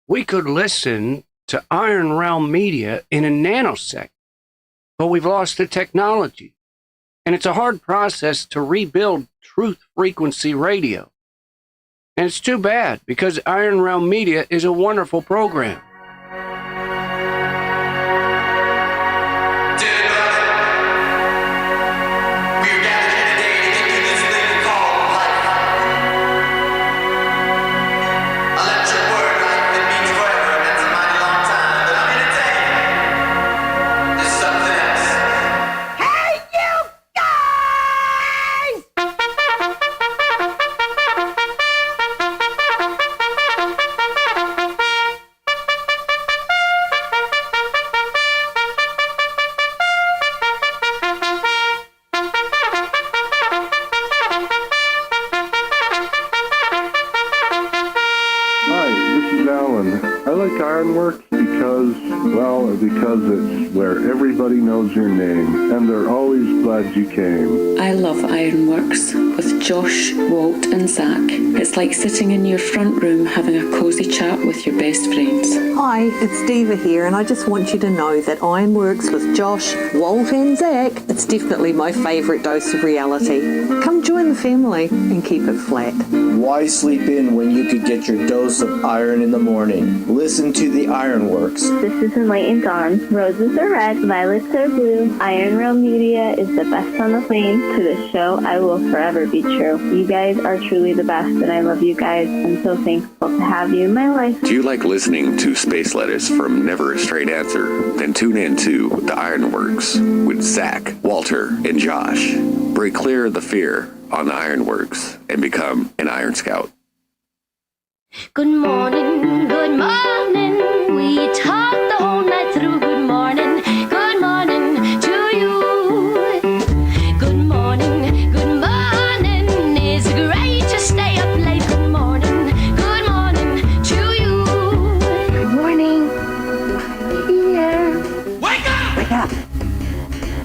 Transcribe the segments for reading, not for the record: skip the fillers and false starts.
we could listen to Iron Realm Media in a nanosecond, but we've lost the technology. And it's a hard process to rebuild truth frequency radio. And it's too bad, because Iron Realm Media is a wonderful program. IRONWORX because it's where everybody knows your name, and they're always glad you came. I love IRONWORX with Josh, Walt and Zack. It's like sitting in your front room having a cosy chat with your best friends. Hi, it's Diva here, and I just want you to know that IRONWORX with Josh, Walt and Zack, it's definitely my favourite dose of reality. Come join the family and keep it flat. Why sleep in when you could get your dose of iron in the morning? Listen to the IRONWORX. This is Enlightened Dawn. Roses are red, violets are blue. Iron Realm Media is the best on the plane. To this show, I will forever be true. You guys are truly the best, and I love you guys. I'm so thankful to have you in my life. Do you like listening to space letters from Never a Straight Answer? Then tune in to the IRONWORX with Zack, Walter, and Josh. Break clear of the fear on the IRONWORX and become an Iron Scout. Good morning, good morning. We talked the whole night through. Good morning to you. Good morning, it's great to stay up late. Good morning to you. Good morning. Here. Wake up! Wake up!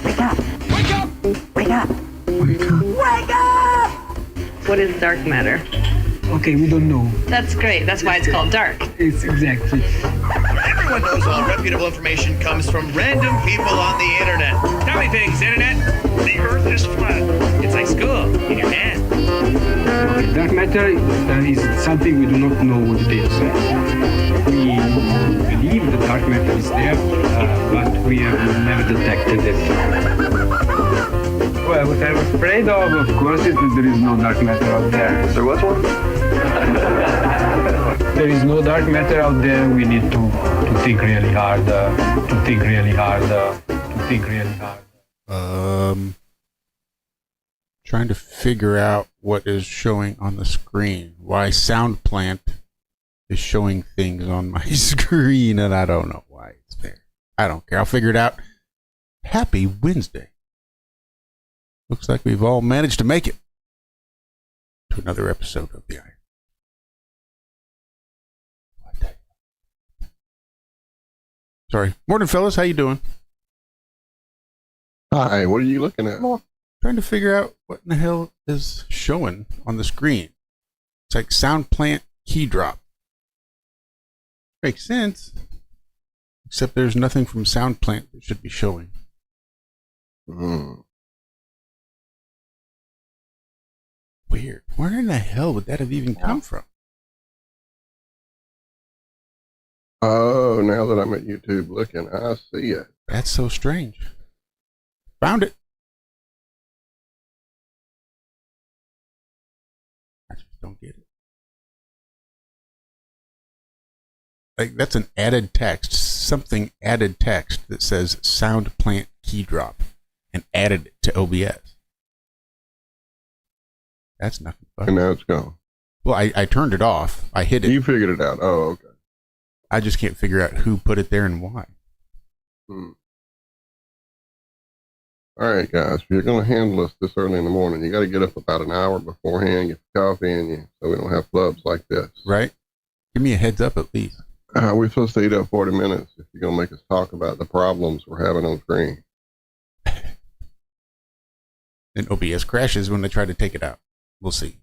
Wake up! Wake up! Wake up! Wake up! Wake up! What is dark matter? Okay, we don't know. That's great. That's why it's called dark. It's exactly. Everyone knows all reputable information comes from random people on the internet. Tell me things, internet. The earth is flat. It's like school in your hand. Okay, dark matter is something we do not know what it is. We believe the dark matter is there, but we have never detected it. Well, what I'm afraid of course, is that there is no dark matter out there. There was one? There is no dark matter out there. We need to think really hard, Trying to figure out what is showing on the screen. Why SoundPlant is showing things on my screen, and I don't know why it's there. I don't care. I'll figure it out. Happy Wednesday. Looks like we've all managed to make it to another episode of the Iron. Sorry. Morning, fellas. How you doing? Hi, what are you looking at? Trying to figure out what in the hell is showing on the screen. It's like SoundPlant key drop. Makes sense. Except there's nothing from SoundPlant that should be showing. Weird. Where in the hell would that have even come from? Oh, now that I'm at YouTube looking, I see it. That's so strange. Found it. I just don't get it. Like, that's an added text. Something added text that says SoundPlant key drop and added it to OBS. That's nothing fun. And now it's gone. Well, I turned it off. I hid it. You figured it out. Oh, okay. I just can't figure out who put it there and why. All right, guys. If you're going to handle us this early in the morning, you got to get up about an hour beforehand, get your coffee in you, so we don't have flubs like this. Right? Give me a heads up at least. We're supposed to eat up 40 minutes if you're going to make us talk about the problems we're having on screen. And OBS crashes when they try to take it out. We'll see.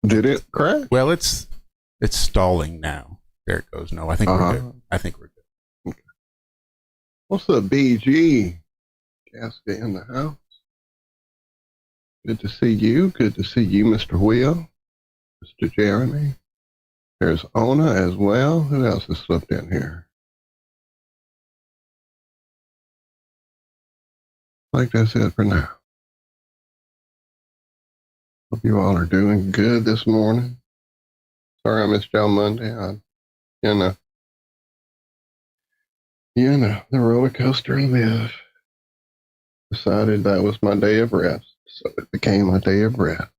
Did it crash? Well, it's stalling now. There it goes. No, I think we're good. I think we're good. Okay. What's up, BG? Casca in the house. Good to see you. Good to see you, Mr. Will. Mr. Jeremy. There's Ona as well. Who else has slipped in here? I think that's it for now. Hope you all are doing good this morning. Sorry I missed y'all Monday. The roller coaster of life. Decided that was my day of rest, so it became my day of rest.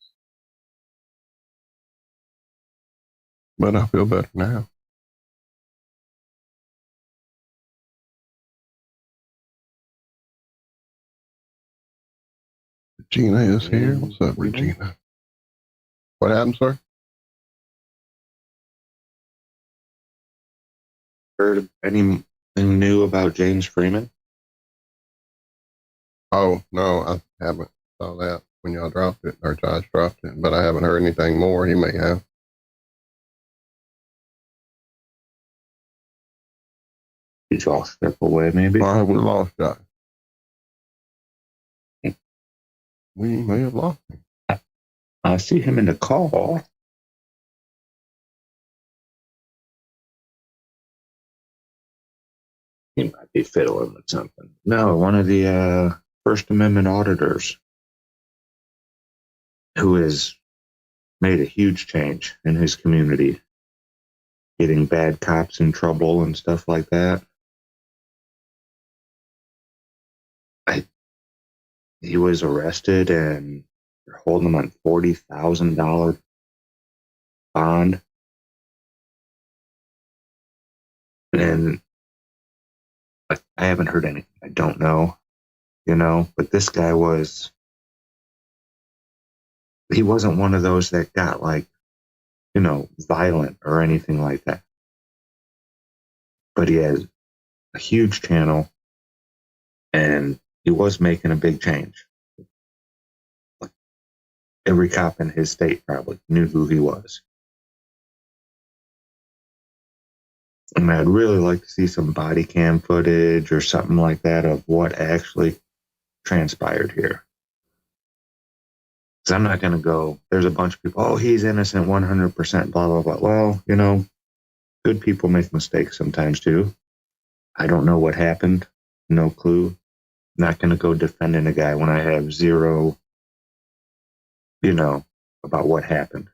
But I feel better now. Regina is here. What's up, Regina? What happened, sir? Heard anything new about James Freeman? Oh, no, I haven't saw that when y'all dropped it, or Josh dropped it, but I haven't heard anything more. He may have. Did y'all step away, maybe? We lost Josh. We may have lost him. I see him in the call. He might be fiddling with something. No, one of the First Amendment auditors who has made a huge change in his community, getting bad cops in trouble and stuff like that. He was arrested and they're holding him on $40,000 bond. And I haven't heard anything. I don't know, but this guy he wasn't one of those that got violent or anything like that. But he has a huge channel and he was making a big change. Every cop in his state probably knew who he was. And I'd really like to see some body cam footage or something like that of what actually transpired here. Because I'm not going to go, there's a bunch of people, oh, he's innocent 100%, blah, blah, blah. Well, good people make mistakes sometimes too. I don't know what happened. No clue. Not going to go defending a guy when I have zero, about what happened.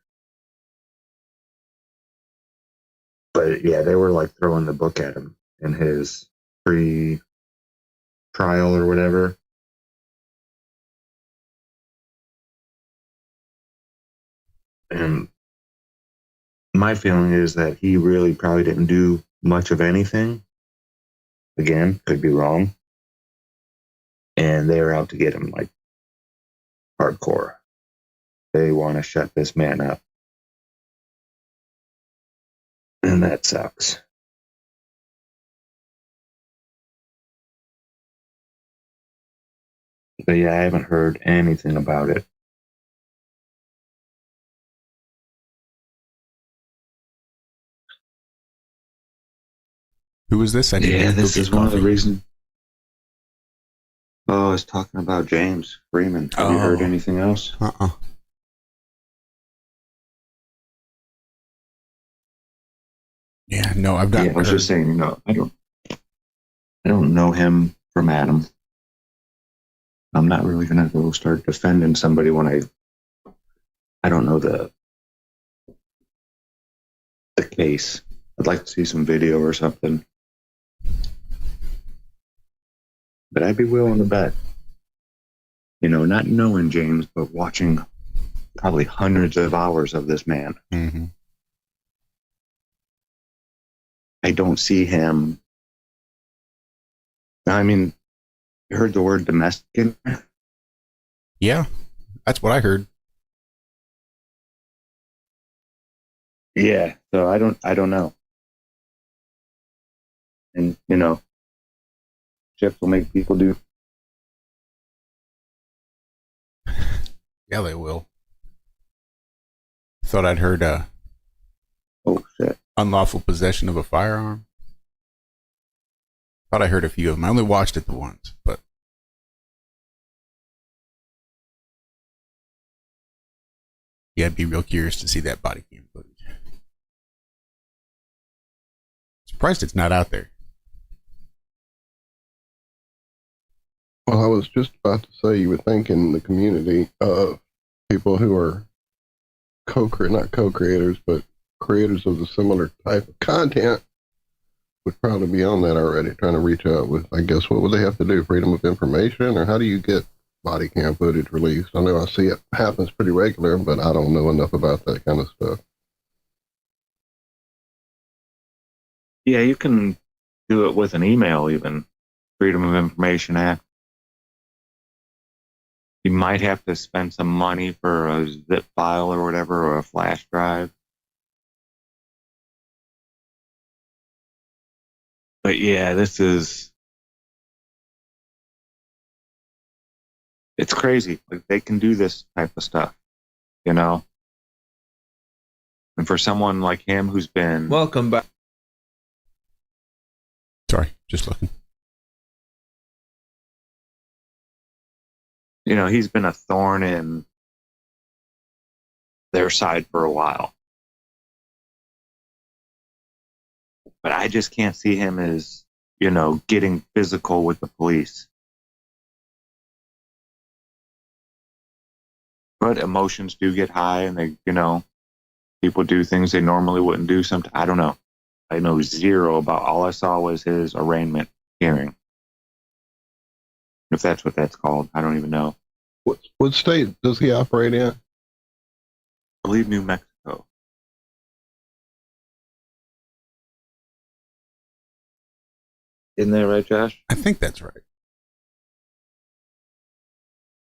But yeah, they were throwing the book at him in his pre-trial or whatever. And my feeling is that he really probably didn't do much of anything. Again, could be wrong. And they were out to get him hardcore. They want to shut this man up. And that sucks. But yeah, I haven't heard anything about it. Who is this? This is one of the reasons. Oh, I was talking about James Freeman. Have you heard anything else? Yeah, no, I've not. I was just saying, I don't know him from Adam. I'm not really gonna go start defending somebody when I don't know the case. I'd like to see some video or something. But I'd be willing to bet, not knowing James, but watching probably hundreds of hours of this man. Mm-hmm. I don't see him. I mean, you heard the word domestic? Yeah, that's what I heard. Yeah, so I don't know. And, ships will make people do. Yeah, they will. Thought I'd heard oh, shit. unlawful possession of a firearm. Thought I heard a few of them. I only watched it the once, but yeah, I'd be real curious to see that body cam footage. Surprised it's not out there. Well, I was just about to say, you would think in the community of people who are not co-creators, but creators of the similar type of content would probably be on that already, trying to reach out with, I guess, what would they have to do? Freedom of information? Or how do you get body cam footage released? I know I see it happens pretty regular, but I don't know enough about that kind of stuff. Yeah, you can do it with an email even. Freedom of Information Act. You might have to spend some money for a zip file or whatever, or a flash drive. But yeah, it's crazy. Like, they can do this type of stuff, you know? And for someone like him who's been... Welcome back. Sorry, just looking. You know, he's been a thorn in their side for a while. But I just can't see him as, you know, getting physical with the police. But emotions do get high, and they, you know, people do things they normally wouldn't do. Sometimes, I don't know. I know zero about. All I saw was his arraignment hearing. If that's what that's called, I don't even know. What state does he operate in? I believe New Mexico. Isn't that right, Josh? I think that's right.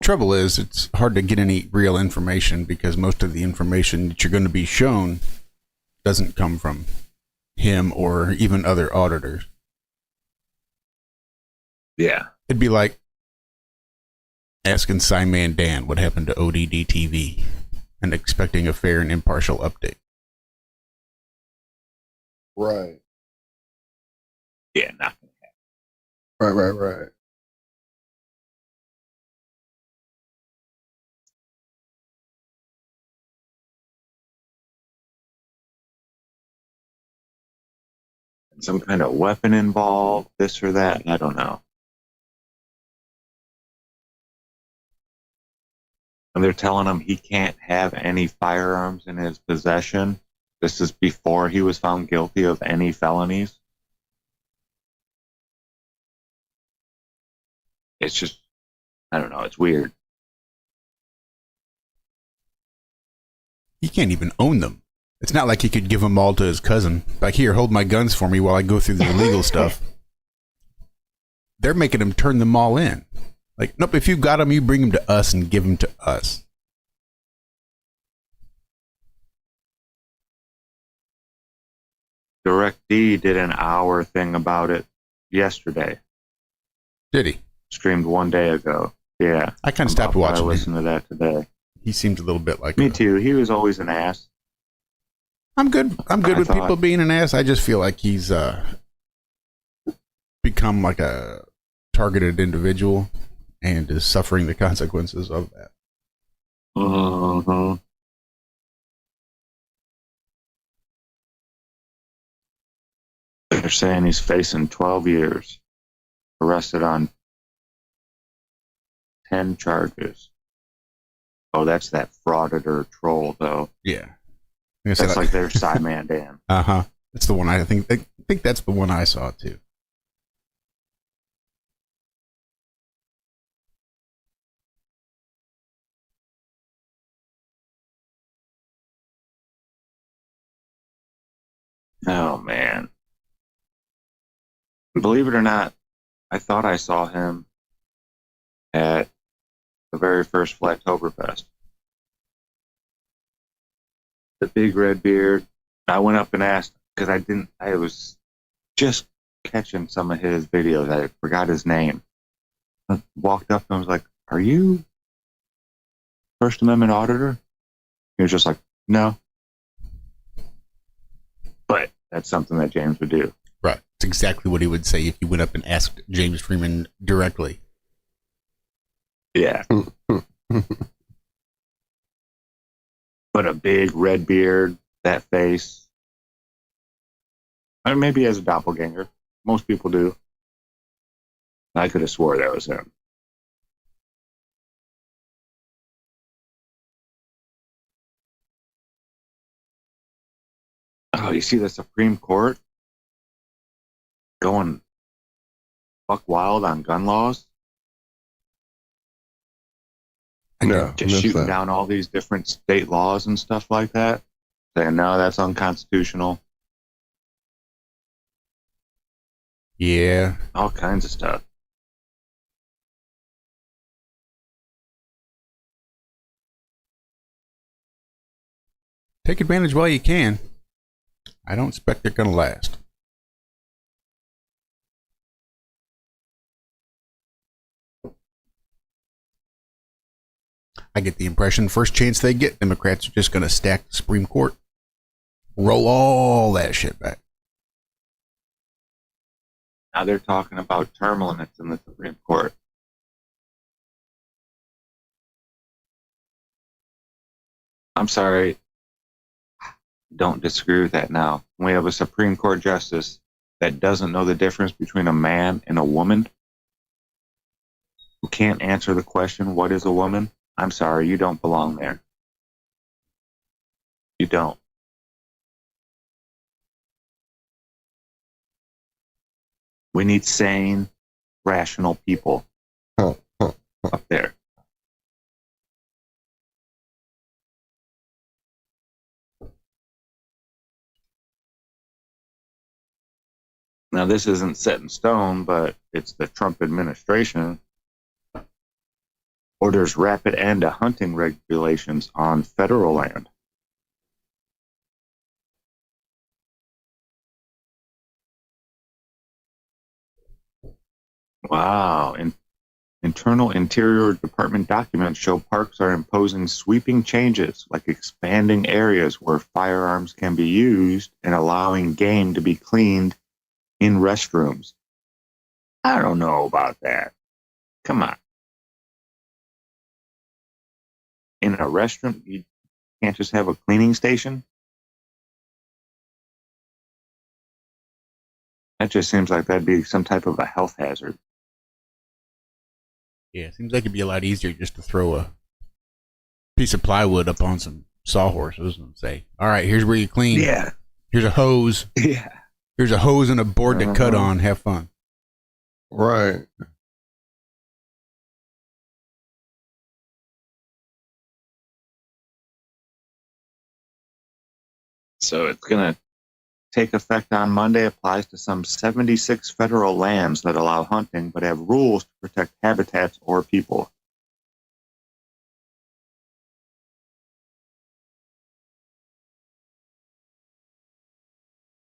Trouble is, it's hard to get any real information because most of the information that you're going to be shown doesn't come from him or even other auditors. Yeah. It'd be like asking Simon Dan what happened to ODD TV and expecting a fair and impartial update. Right. Yeah, not gonna happen. Right. Some kind of weapon involved, this or that, I don't know. And they're telling him he can't have any firearms in his possession. This is before he was found guilty of any felonies. It's just, I don't know, it's weird. He can't even own them. It's not like he could give them all to his cousin. Like, here, hold my guns for me while I go through the illegal stuff. They're making him turn them all in. Like, nope, if you got them, you bring them to us and give them to us. DirectD did an hour thing about it yesterday. Did he? Streamed 1 day ago. Yeah. I kind of stopped watching. I listened to that today. He seemed a little bit like me too. He was always an ass. I'm good with people being an ass. I just feel like he's become like a targeted individual and is suffering the consequences of that. Uh-huh. They're saying he's facing 12 years, arrested on 10 charges. Oh, that's that frauditor troll, though. Yeah. That's like their Simon Dan. Uh-huh. That's the one I think that's the one I saw, too. Oh, man. Believe it or not, I thought I saw him at the very first Flattoberfest. The big red beard. I went up and asked, because I was just catching some of his videos. I forgot his name. I walked up and I was like, "Are you First Amendment auditor?" He was just like, "No." But that's something that James would do. Right. It's exactly what he would say if you went up and asked James Freeman directly. Yeah. But a big red beard, that face. Or maybe he has a doppelganger. Most people do. I could have swore that was him. Oh, you see the Supreme Court going buck wild on gun laws? No, just shooting down all these different state laws and stuff like that. Saying, no, that's unconstitutional. Yeah. All kinds of stuff. Take advantage while you can. I don't expect they're going to last. I get the impression first chance they get, Democrats are just going to stack the Supreme Court. Roll all that shit back. Now they're talking about term limits in the Supreme Court. I'm sorry. Don't disagree with that now. We have a Supreme Court justice that doesn't know the difference between a man and a woman, who can't answer the question, what is a woman? I'm sorry, you don't belong there. You don't. We need sane, rational people up there. Now, this isn't set in stone, but it's the Trump administration orders rapid end to hunting regulations on federal land. Wow. Internal Interior Department documents show parks are imposing sweeping changes, like expanding areas where firearms can be used and allowing game to be cleaned in restrooms. I don't know about that. Come on. In a restroom, you can't just have a cleaning station? That just seems like that'd be some type of a health hazard. Yeah, it seems like it'd be a lot easier just to throw a piece of plywood up on some sawhorses and say, all right, here's where you clean. Yeah. Here's a hose. Yeah. Here's a hose and a board to cut on. Have fun. Right. So it's going to take effect on Monday, applies to some 76 federal lands that allow hunting but have rules to protect habitats or people.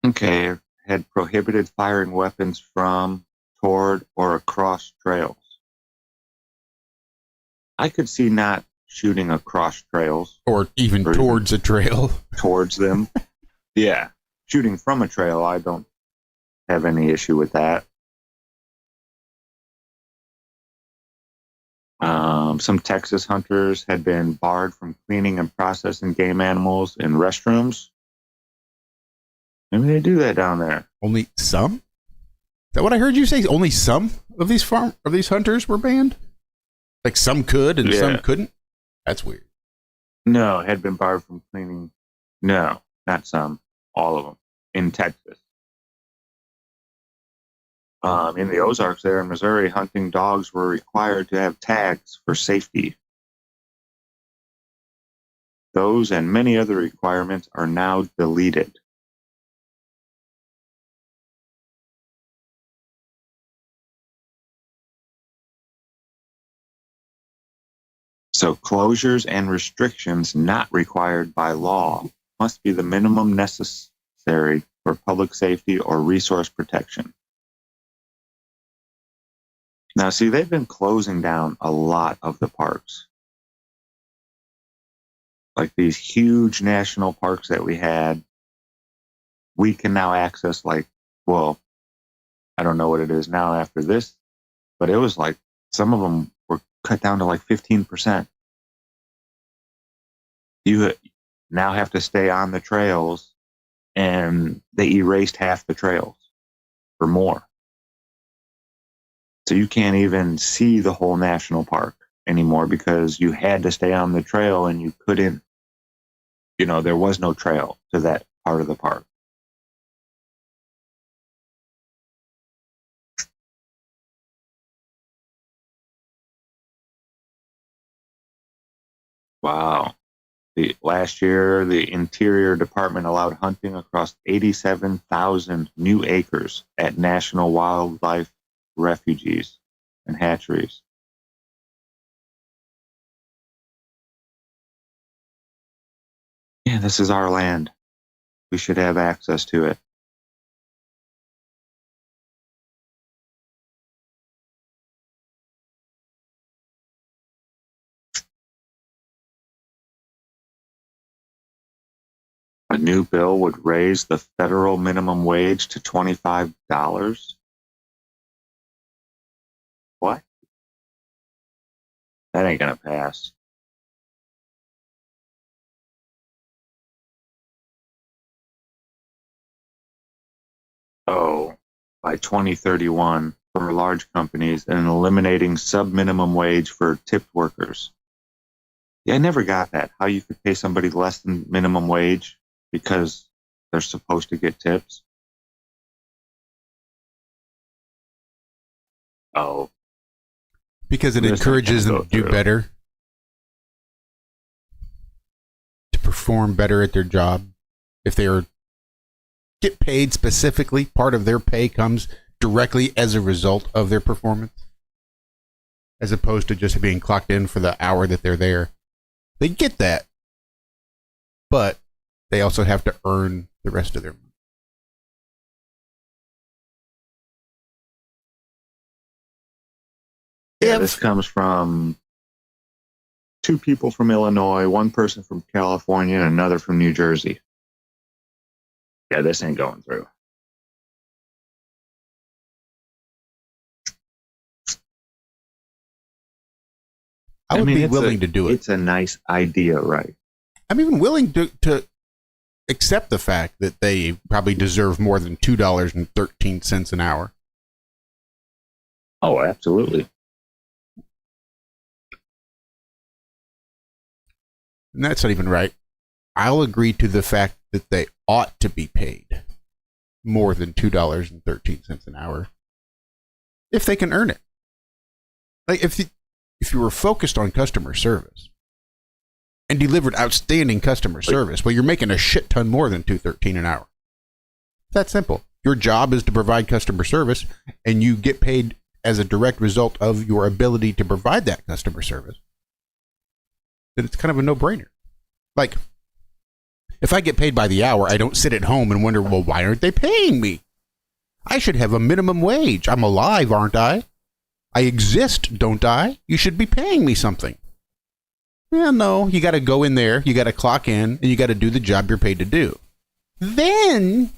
Okay, had prohibited firing weapons from, toward, or across trails. I could see not shooting across trails. Or even towards a trail. Towards them. Yeah. Shooting from a trail, I don't have any issue with that. Some Texas hunters had been barred from cleaning and processing game animals in restrooms. Maybe they do that down there. Only some? Is that what I heard you say? Only some of these hunters were banned? Like some could and some couldn't? That's weird. No, had been barred from cleaning. No, not some. All of them. In Texas. In the Ozarks there in Missouri, hunting dogs were required to have tags for safety. Those and many other requirements are now deleted. So closures and restrictions not required by law must be the minimum necessary for public safety or resource protection. Now, see, they've been closing down a lot of the parks. Like these huge national parks that we had we can now access I don't know what it is now after this, but it was like some of them were cut down to like 15%. You now have to stay on the trails, and they erased half the trails or more. So you can't even see the whole national park anymore because you had to stay on the trail, and you couldn't, there was no trail to that part of the park. Wow. Last year, the Interior Department allowed hunting across 87,000 new acres at national wildlife refuges and hatcheries. Yeah, this is our land. We should have access to it. A new bill would raise the federal minimum wage to $25. What? That ain't gonna pass. Oh, by 2031 for large companies, and eliminating sub-minimum wage for tipped workers. Yeah, I never got that. How you could pay somebody less than minimum wage because they're supposed to get tips. Oh. Because it encourages them to do better, to perform better at their job. If they get paid specifically, part of their pay comes directly as a result of their performance, as opposed to just being clocked in for the hour that they're there. They get that, but they also have to earn the rest of their money. Yeah, this comes from 2 people from Illinois, 1 person from California, and another from New Jersey. Yeah, this ain't going through. I would be willing to do it. It's a nice idea, right? I'm even willing to accept the fact that they probably deserve more than $2.13 an hour. Oh, absolutely. And that's not even right. I'll agree to the fact that they ought to be paid more than $2.13 an hour if they can earn it. Like if you were focused on customer service and delivered outstanding customer service, well, you're making a shit ton more than $2.13 an hour. That's simple. Your job is to provide customer service, and you get paid as a direct result of your ability to provide that customer service. Then it's kind of a no-brainer. Like, if I get paid by the hour, I don't sit at home and wonder, well, why aren't they paying me? I should have a minimum wage. I'm alive, aren't I? I exist, don't I? You should be paying me something. Well, no, you got to go in there, you got to clock in, and you got to do the job you're paid to do. Then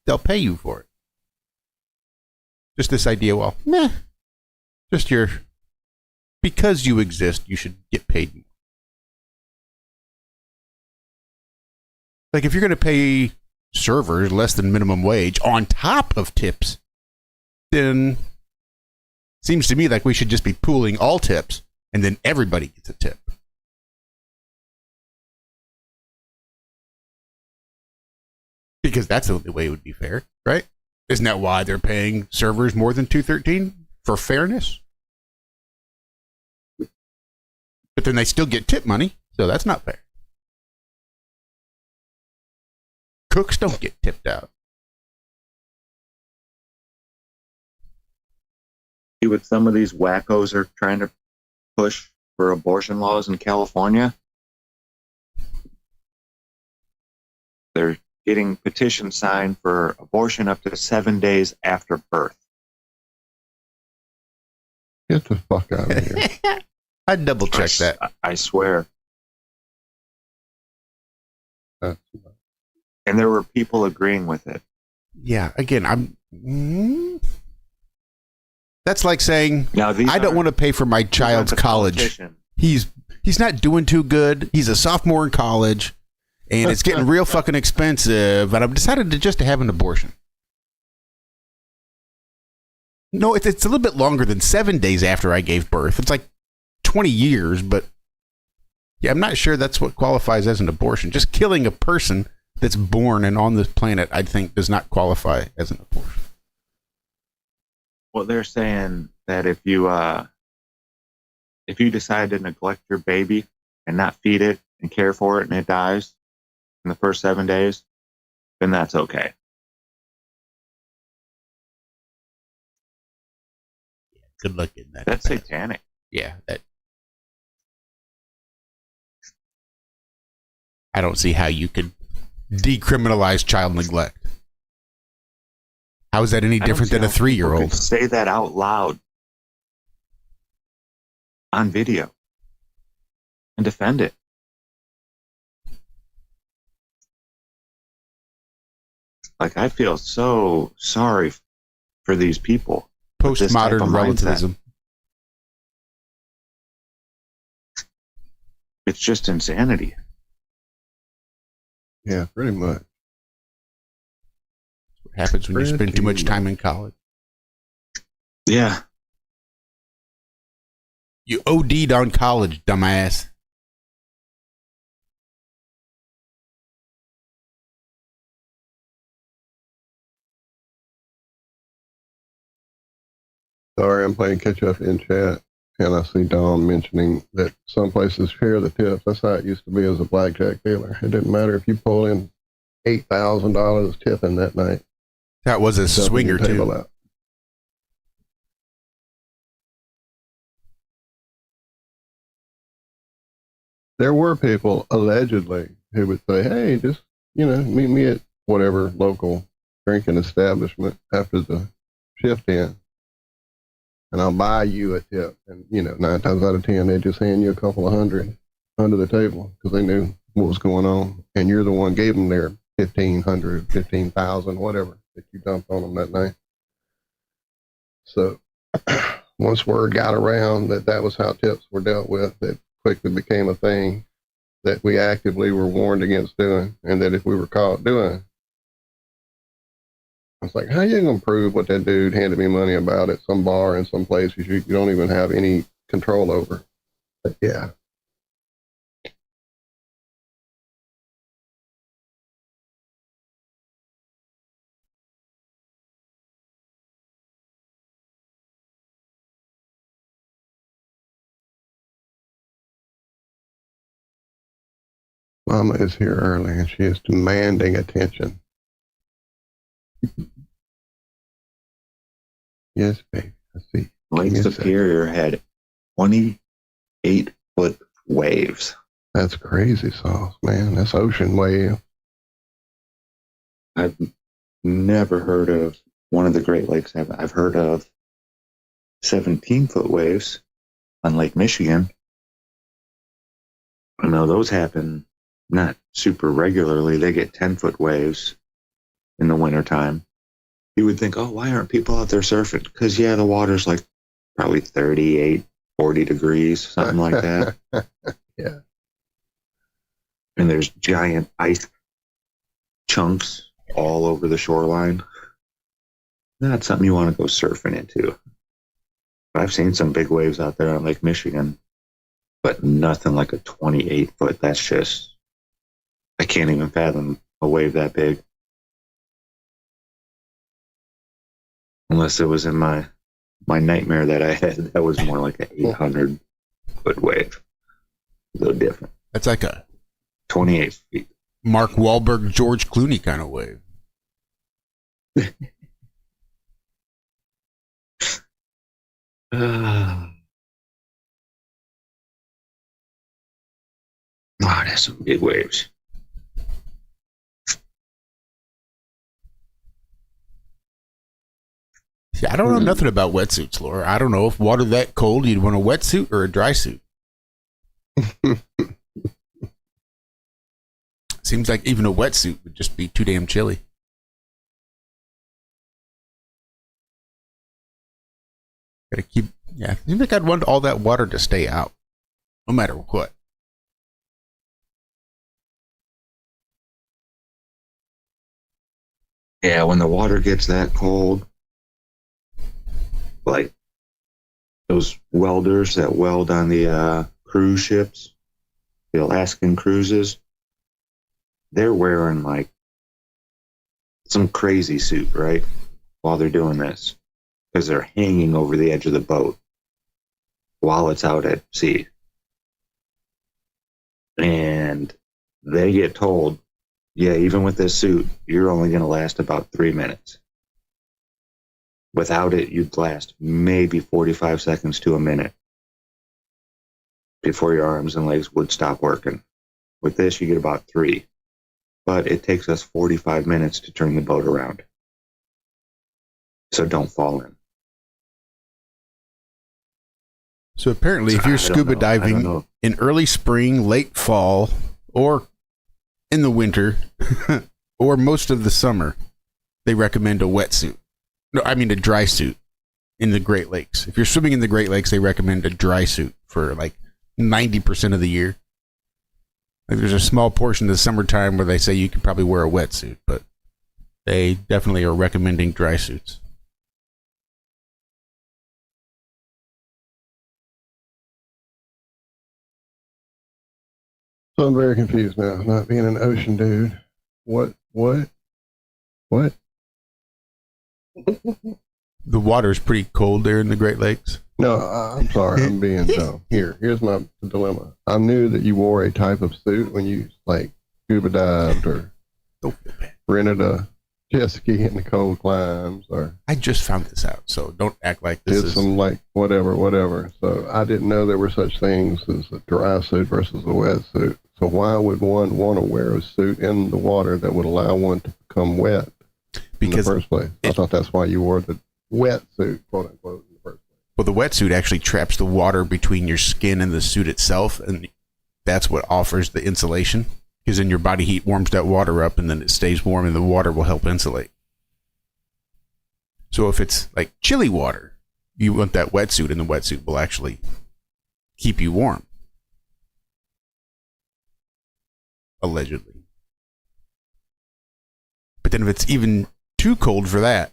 they'll pay you for it. Just this idea, well, because you exist, you should get paid more. Like if you're going to pay servers less than minimum wage on top of tips, then seems to me like we should just be pooling all tips and then everybody gets a tip. Because that's the only way it would be fair, right? Isn't that why they're paying servers more than $2.13 for fairness? But then they still get tip money, so that's not fair. Cooks don't get tipped out. See what some of these wackos are trying to push for abortion laws in California? They're getting petitions signed for abortion up to 7 days after birth. Get the fuck out of here. I'd double check that. I swear. And there were people agreeing with it. Yeah, again, that's like saying I don't want to pay for my child's college. He's not doing too good. He's a sophomore in college, and it's getting real fucking expensive. And I've decided to have an abortion. No, it's a little bit longer than 7 days after I gave birth. It's like 20 years, but yeah, I'm not sure that's what qualifies as an abortion. Just killing a person that's born and on this planet, I think, does not qualify as an abortion. Well, they're saying that if you decide to neglect your baby and not feed it and care for it and it dies in the first 7 days, then that's okay. Good luck in that. That's satanic. Yeah, I don't see how you could decriminalize child neglect. How is that any different than a 3-year-old? Say that out loud on video and defend it. Like, I feel so sorry for these people. Postmodern relativism. It's just insanity. Yeah, pretty much. What happens when you spend too much time in college? Yeah. You OD'd on college, dumbass. Sorry, I'm playing catch up in chat, and I see Don mentioning that some places share the tips. That's how it used to be as a blackjack dealer. It didn't matter if you pull in $8,000 tipping that night. That was a swinger too. Out. There were people allegedly who would say, "Hey, just meet me at whatever local drinking establishment after the shift ends, and I'll buy you a tip." And 9 times out of 10, they just hand you a couple of $100 under the table because they knew what was going on, and you're the one gave them their $1,500, $15,000, whatever that you dumped on them that night. So once word got around that was how tips were dealt with, it quickly became a thing that we actively were warned against doing, and that if we were caught doing, I was like, how you gonna prove what that dude handed me money about at some bar in some place you don't even have any control over? But yeah. Mama is here early and she is demanding attention. Yes, baby. I see. Lake Superior had 28-foot waves. That's crazy sauce, man. That's ocean wave. I've never heard of one of the Great Lakes. I've heard of 17-foot waves on Lake Michigan. I know those happen not super regularly. They get 10-foot waves in the wintertime. You would think, oh, why aren't people out there surfing? Because, yeah, the water's like probably 38, 40 degrees, something like that. Yeah. And there's giant ice chunks all over the shoreline. Not something you want to go surfing into. But I've seen some big waves out there on Lake Michigan, but nothing like a 28-foot. That's just, I can't even fathom a wave that big. Unless it was in my nightmare that I had, that was more like an 800-foot wave. A little different. That's like a 28 feet. Mark Wahlberg, George Clooney kind of wave. Wow, that's some big waves. See, I don't know nothing about wetsuits, Laura. I don't know if water that cold, you'd want a wetsuit or a dry suit. Seems like even a wetsuit would just be too damn chilly. Gotta keep, yeah. I think I'd want all that water to stay out, no matter what. Yeah, when the water gets that cold, like those welders that weld on the cruise ships, the Alaskan cruises, they're wearing like some crazy suit, right? While they're doing this, because they're hanging over the edge of the boat while it's out at sea. And they get told, yeah, even with this suit, you're only going to last about 3 minutes. Without it, you'd last maybe 45 seconds to a minute before your arms and legs would stop working. With this, you get about 3. But it takes us 45 minutes to turn the boat around. So don't fall in. So apparently, if you're scuba diving in early spring, late fall, or in the winter, or most of the summer, they recommend a wetsuit. No, I mean a dry suit in the Great Lakes. If you're swimming in the Great Lakes, they recommend a dry suit for like 90% of the year. Like there's a small portion of the summertime where they say you can probably wear a wetsuit, but they definitely are recommending dry suits. So I'm very confused now, not being an ocean dude. What? The water is pretty cold there in the Great Lakes. No, I'm sorry, I'm being dumb. Here's my dilemma. I knew that you wore a type of suit when you like scuba dived or rented a jet ski in the cold climes, or I just found this out, so don't act like this did is some like whatever. So I didn't know there were such things as a dry suit versus a wet suit. So why would one want to wear a suit in the water that would allow one to become wet in the first place? I thought that's why you wore the wet suit, quote unquote, in the first place. Well, the wetsuit actually traps the water between your skin and the suit itself, and that's what offers the insulation. Because then your body heat warms that water up, and then it stays warm, and the water will help insulate. So if it's like chilly water, you want that wetsuit, and the wetsuit will actually keep you warm. Allegedly. But then if it's even too cold for that,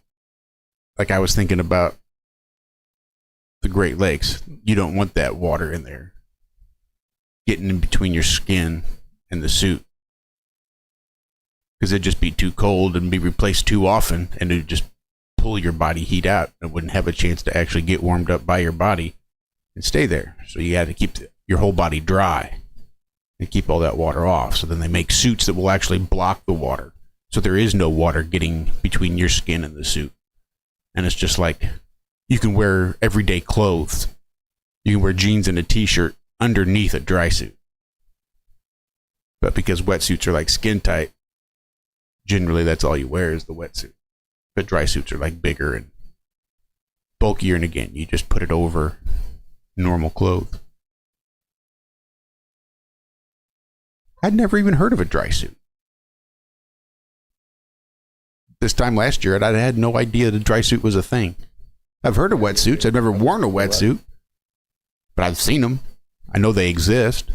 like I was thinking about the Great Lakes, you don't want that water in there getting in between your skin and the suit, because it'd just be too cold and be replaced too often, and it'd just pull your body heat out. It wouldn't have a chance to actually get warmed up by your body and stay there. So you had to keep your whole body dry and keep all that water off. So then they make suits that will actually block the water, so there is no water getting between your skin and the suit. And it's just like you can wear everyday clothes. You can wear jeans and a t-shirt underneath a dry suit. But because wetsuits are like skin tight, generally that's all you wear is the wetsuit. But dry suits are like bigger and bulkier, and again, you just put it over normal clothes. I'd never even heard of a dry suit. This time last year, I had no idea the dry suit was a thing. I've heard of wetsuits. I've never worn a wetsuit, but I've seen them. I know they exist.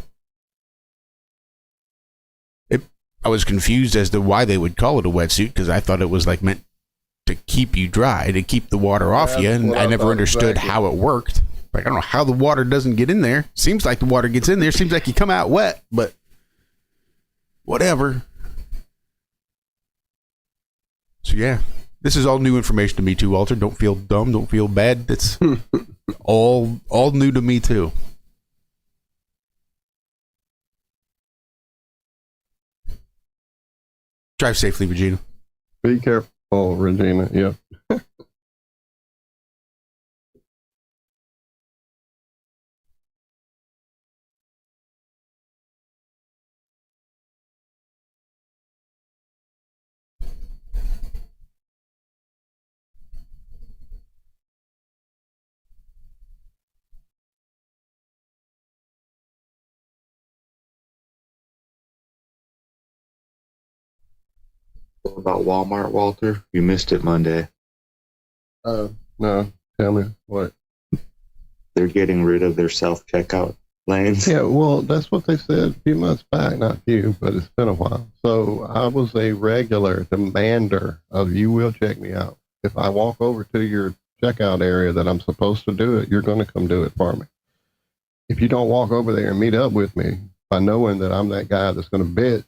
I was confused as to why they would call it a wetsuit, because I thought it was like meant to keep you dry, to keep the water off you, and I never understood how it worked. Like, I don't know how the water doesn't get in there. Seems like the water gets in there. Seems like you come out wet, but whatever. So yeah, this is all new information to me too, Walter. Don't feel dumb. Don't feel bad. It's all new to me too. Drive safely, Regina. Be careful, Regina. Yep. What about Walmart, Walter? You missed it Monday. No, tell me what. they're getting rid of their self-checkout lanes. Yeah, well, that's what they said a few months back. Not few, but it's been a while. So I was a regular demander of you will check me out. If I walk over to your checkout area that I'm supposed to do it, you're going to come do it for me. If you don't walk over there and meet up with me by knowing that I'm that guy that's going to bitch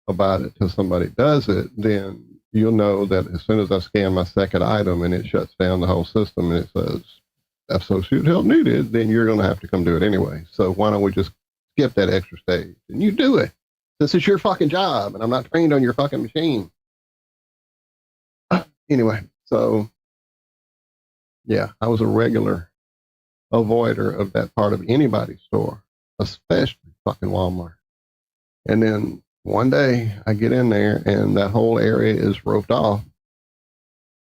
about it till somebody does it, then you'll know that as soon as I scan my second item and it shuts down the whole system and it says associate help needed, then you're going to have to come do it anyway. So why don't we just skip that extra stage and you do it? This is your fucking job and I'm not trained on your fucking machine. Anyway, so yeah, I was a regular avoider of that part of anybody's store, especially fucking Walmart. And then one day I get in there and that whole area is roped off.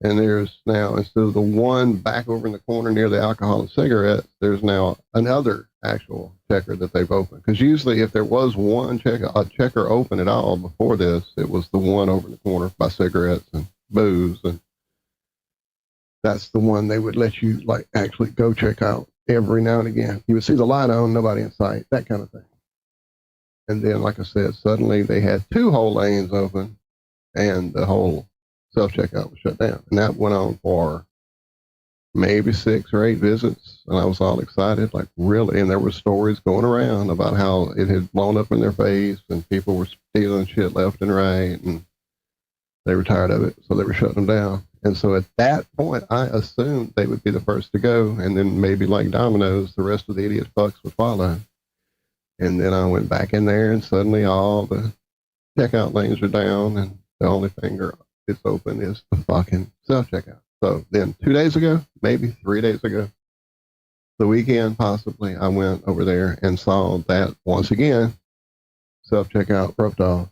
And there's now, instead of the one back over in the corner near the alcohol and cigarettes, there's now another actual checker that they've opened. Because usually if there was one checker open at all before this, it was the one over in the corner by cigarettes and booze. And that's the one they would let you like actually go check out every now and again. You would see the light on, nobody in sight, that kind of thing. And then, like I said, suddenly they had 2 whole lanes open and the whole self-checkout was shut down. And that went on for maybe 6 or 8 visits. And I was all excited, like really. And there were stories going around about how it had blown up in their face and people were stealing shit left and right. And they were tired of it. So they were shutting them down. And so at that point, I assumed they would be the first to go. And then maybe like dominoes, the rest of the idiot fucks would follow. And then I went back in there and suddenly all the checkout lanes are down and the only thing that's open is the fucking self-checkout. So then 2 days ago, maybe 3 days ago, the weekend possibly, I went over there and saw that once again, self-checkout roped off.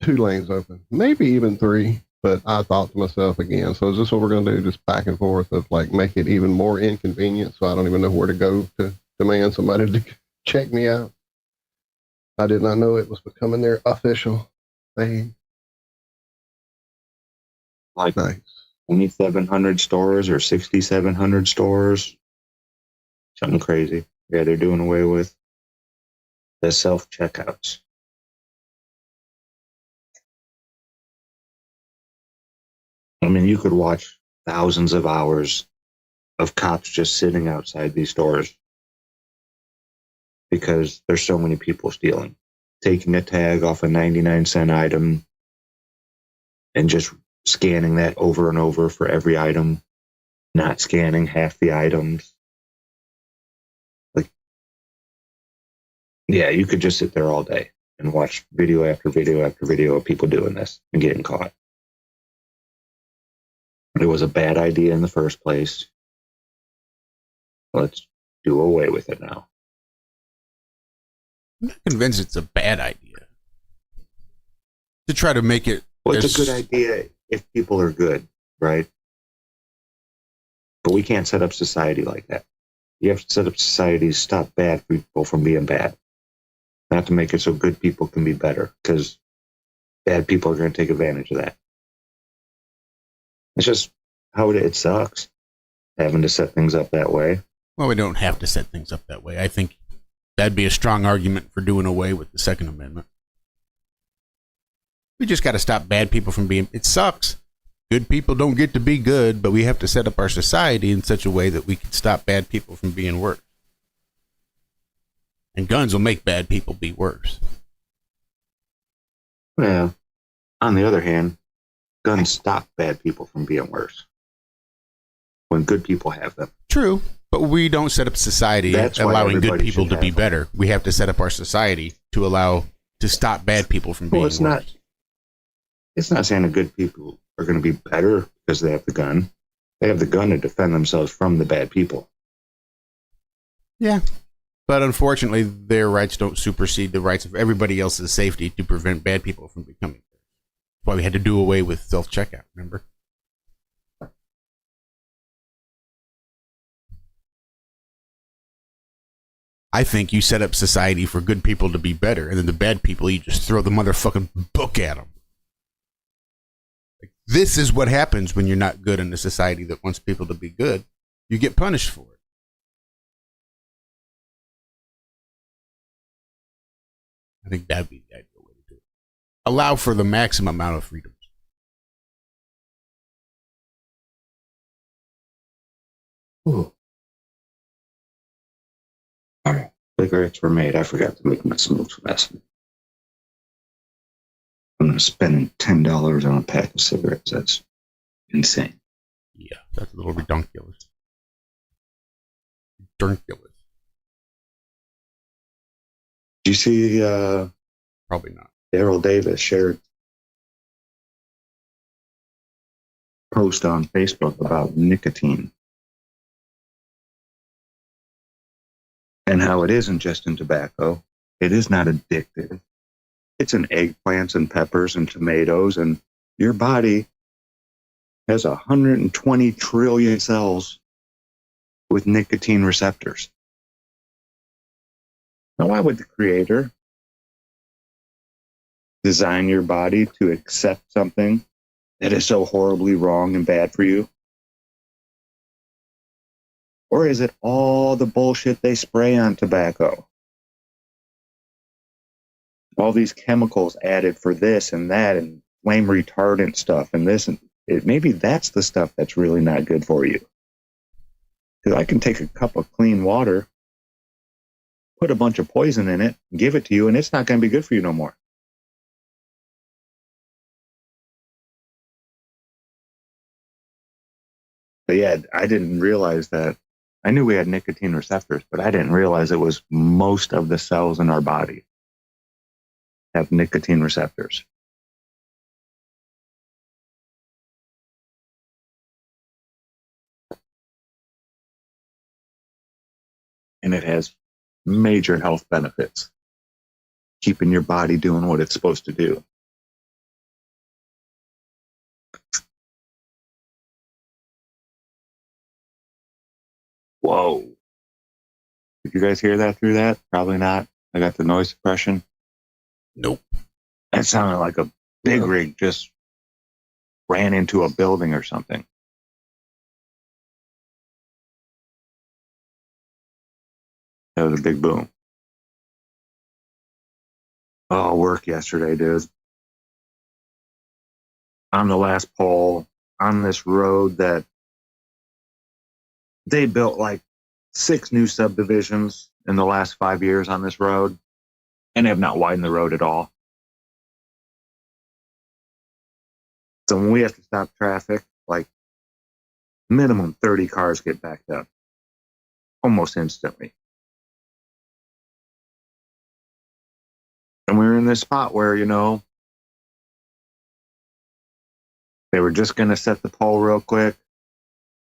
2 lanes open, maybe even 3, but I thought to myself again, so is this what we're going to do? Just back and forth of like make it even more inconvenient so I don't even know where to go to demand somebody to check me out. I did not know it was becoming their official thing. Like nice. 2,700 stores or 6,700 stores. Something crazy. Yeah, they're doing away with the self-checkouts. I mean, you could watch thousands of hours of cops just sitting outside these stores because there's so many people stealing, taking a tag off a 99-cent item and just scanning that over and over for every item, not scanning half the items. Like, yeah, you could just sit there all day and watch video after video after video of people doing this and getting caught. It was a bad idea in the first place. Let's do away with it now. I'm not convinced it's a bad idea. To try to make it... Well, it's a good idea if people are good, right? But we can't set up society like that. You have to set up society to stop bad people from being bad. Not to make it so good people can be better, because bad people are going to take advantage of that. It's just how it sucks, having to set things up that way. Well, we don't have to set things up that way. I think that'd be a strong argument for doing away with the Second Amendment. We just got to stop bad people from being... It sucks. Good people don't get to be good, but we have to set up our society in such a way that we can stop bad people from being worse. And guns will make bad people be worse. Well, on the other hand, guns stop bad people from being worse when good people have them. True, but we don't set up society allowing good people to be better. We have to set up our society to stop bad people from being worse. It's not saying that good people are going to be better because they have the gun. They have the gun to defend themselves from the bad people. Yeah. But unfortunately, their rights don't supersede the rights of everybody else's safety to prevent bad people from becoming there. That's why we had to do away with self-checkout, remember? I think you set up society for good people to be better, and then the bad people, you just throw the motherfucking book at them. This is what happens when you're not good in a society that wants people to be good. you get punished for it. I think that'd be the ideal way to do it. Allow for the maximum amount of freedoms. Ooh. All right. Cigarettes were made. I forgot to make my smokes fast. I'm going to spend $10 on a pack of cigarettes. That's insane. Yeah, that's a little ridiculous. Ridiculous. Did you see Probably not. Daryl Davis shared a post on Facebook about nicotine and how it isn't just in tobacco. It is not addictive. It's in eggplants and peppers and tomatoes, and your body has 120 trillion cells with nicotine receptors. Now, why would the creator design your body to accept something that is so horribly wrong and bad for you? Or is it all the bullshit they spray on tobacco? All these chemicals added for this and that and flame retardant stuff and this, and maybe that's the stuff that's really not good for you. Because I can take a cup of clean water, put a bunch of poison in it, give it to you, and it's not going to be good for you no more. But yeah, I didn't realize that. I knew we had nicotine receptors, but I didn't realize it was most of the cells in our body have nicotine receptors. And it has major health benefits, keeping your body doing what it's supposed to do. Whoa. Did you guys hear that through that? Probably not. I got the noise suppression. Nope. That sounded like a big rig just ran into a building or something. That was a big boom. Oh, work yesterday, dude. On the last pole, on this road that they built like 6 new subdivisions in the last 5 years on this road, and have not widened the road at all. So when we have to stop traffic, like minimum 30 cars get backed up almost instantly. And we were in this spot where, you know, they were just going to set the pole real quick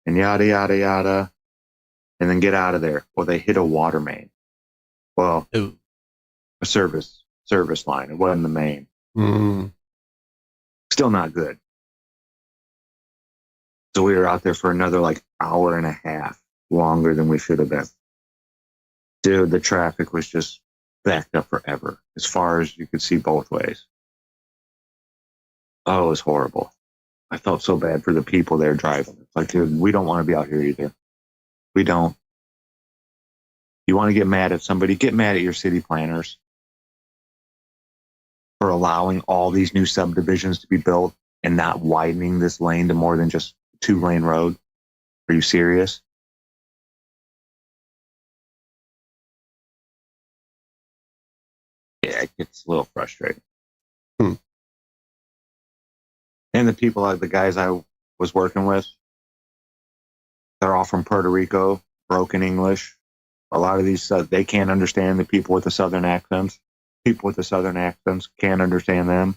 and yada, yada, yada, and then get out of there. Well, they hit a water main. Well, a service line. It wasn't the main. Still not good. So we were out there for another like hour and a half longer than we should have been. Dude, the traffic was just backed up forever as far as you could see both ways. Oh, it was horrible. I felt so bad for the people there driving. It's like, dude, we don't want to be out here either. We don't. You want to get mad at somebody, get mad at your city planners for allowing all these new subdivisions to be built and not widening this lane to more than just 2-lane road. Are you serious? Yeah, it gets a little frustrating. And the people, like the guys I was working with, they're all from Puerto Rico, broken English. A lot of these, they can't understand the people with the southern accents. People with the southern accents can't understand them.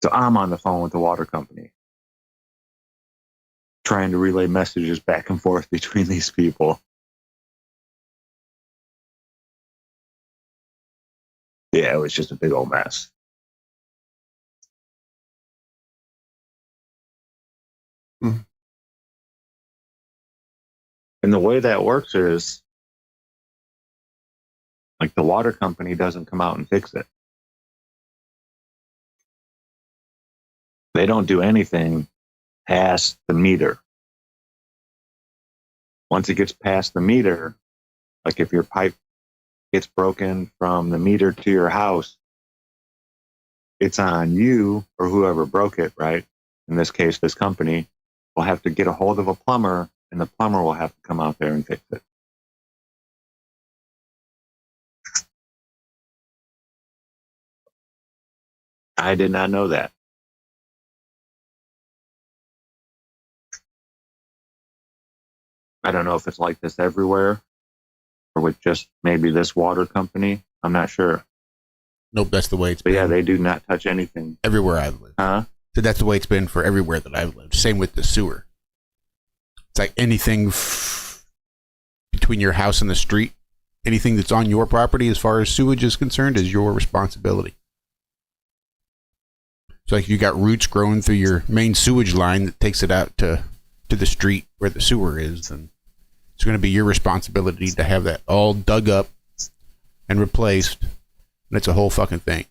So I'm on the phone with the water company, trying to relay messages back and forth between these people. Yeah, it was just a big old mess. And the way that works is, like, the water company doesn't come out and fix it. They don't do anything past the meter. Once it gets past the meter, like if your pipe gets broken from the meter to your house, it's on you or whoever broke it, right? In this case, this company will have to get a hold of a plumber, and the plumber will have to come out there and fix it. I did not know that. I don't know if it's like this everywhere or with just maybe this water company. I'm not sure. Nope, that's the way it's But been. yeah, they do not touch anything. Everywhere I've lived. Huh? So that's the way it's been for everywhere that I've lived. Same with the sewer. It's like anything between your house and the street, anything that's on your property as far as sewage is concerned is your responsibility. So like you got roots growing through your main sewage line that takes it out to the street where the sewer is, then it's going to be your responsibility to have that all dug up and replaced. And it's a whole fucking thing.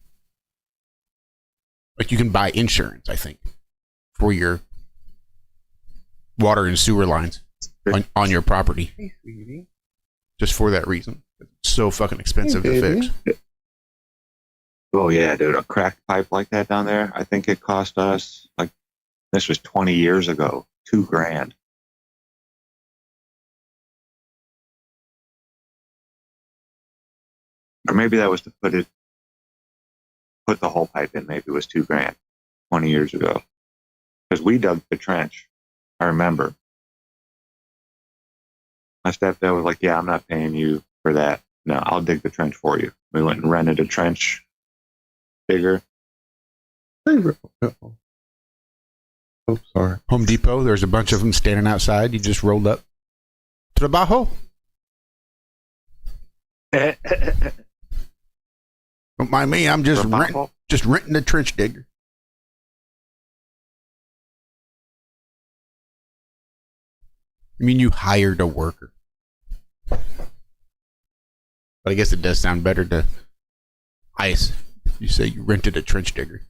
Like you can buy insurance, I think, for your water and sewer lines on your property. Hey, sweetie. Just for that reason. It's so fucking expensive to fix. Oh yeah, dude, a cracked pipe like that down there, I think it cost us, like, this was 20 years ago, $2,000. Or maybe that was to put the whole pipe in. Maybe it was $2,000 20 years ago. Because we dug the trench. I remember. My stepdad was like, yeah, I'm not paying you for that. No, I'll dig the trench for you. We went and rented a trench digger. Oh, sorry. Home Depot, there's a bunch of them standing outside. You just rolled up. Trabajo. Don't mind me. I'm just renting a trench digger. I mean, you hired a worker. But I guess it does sound better to ice. You say you rented a trench digger.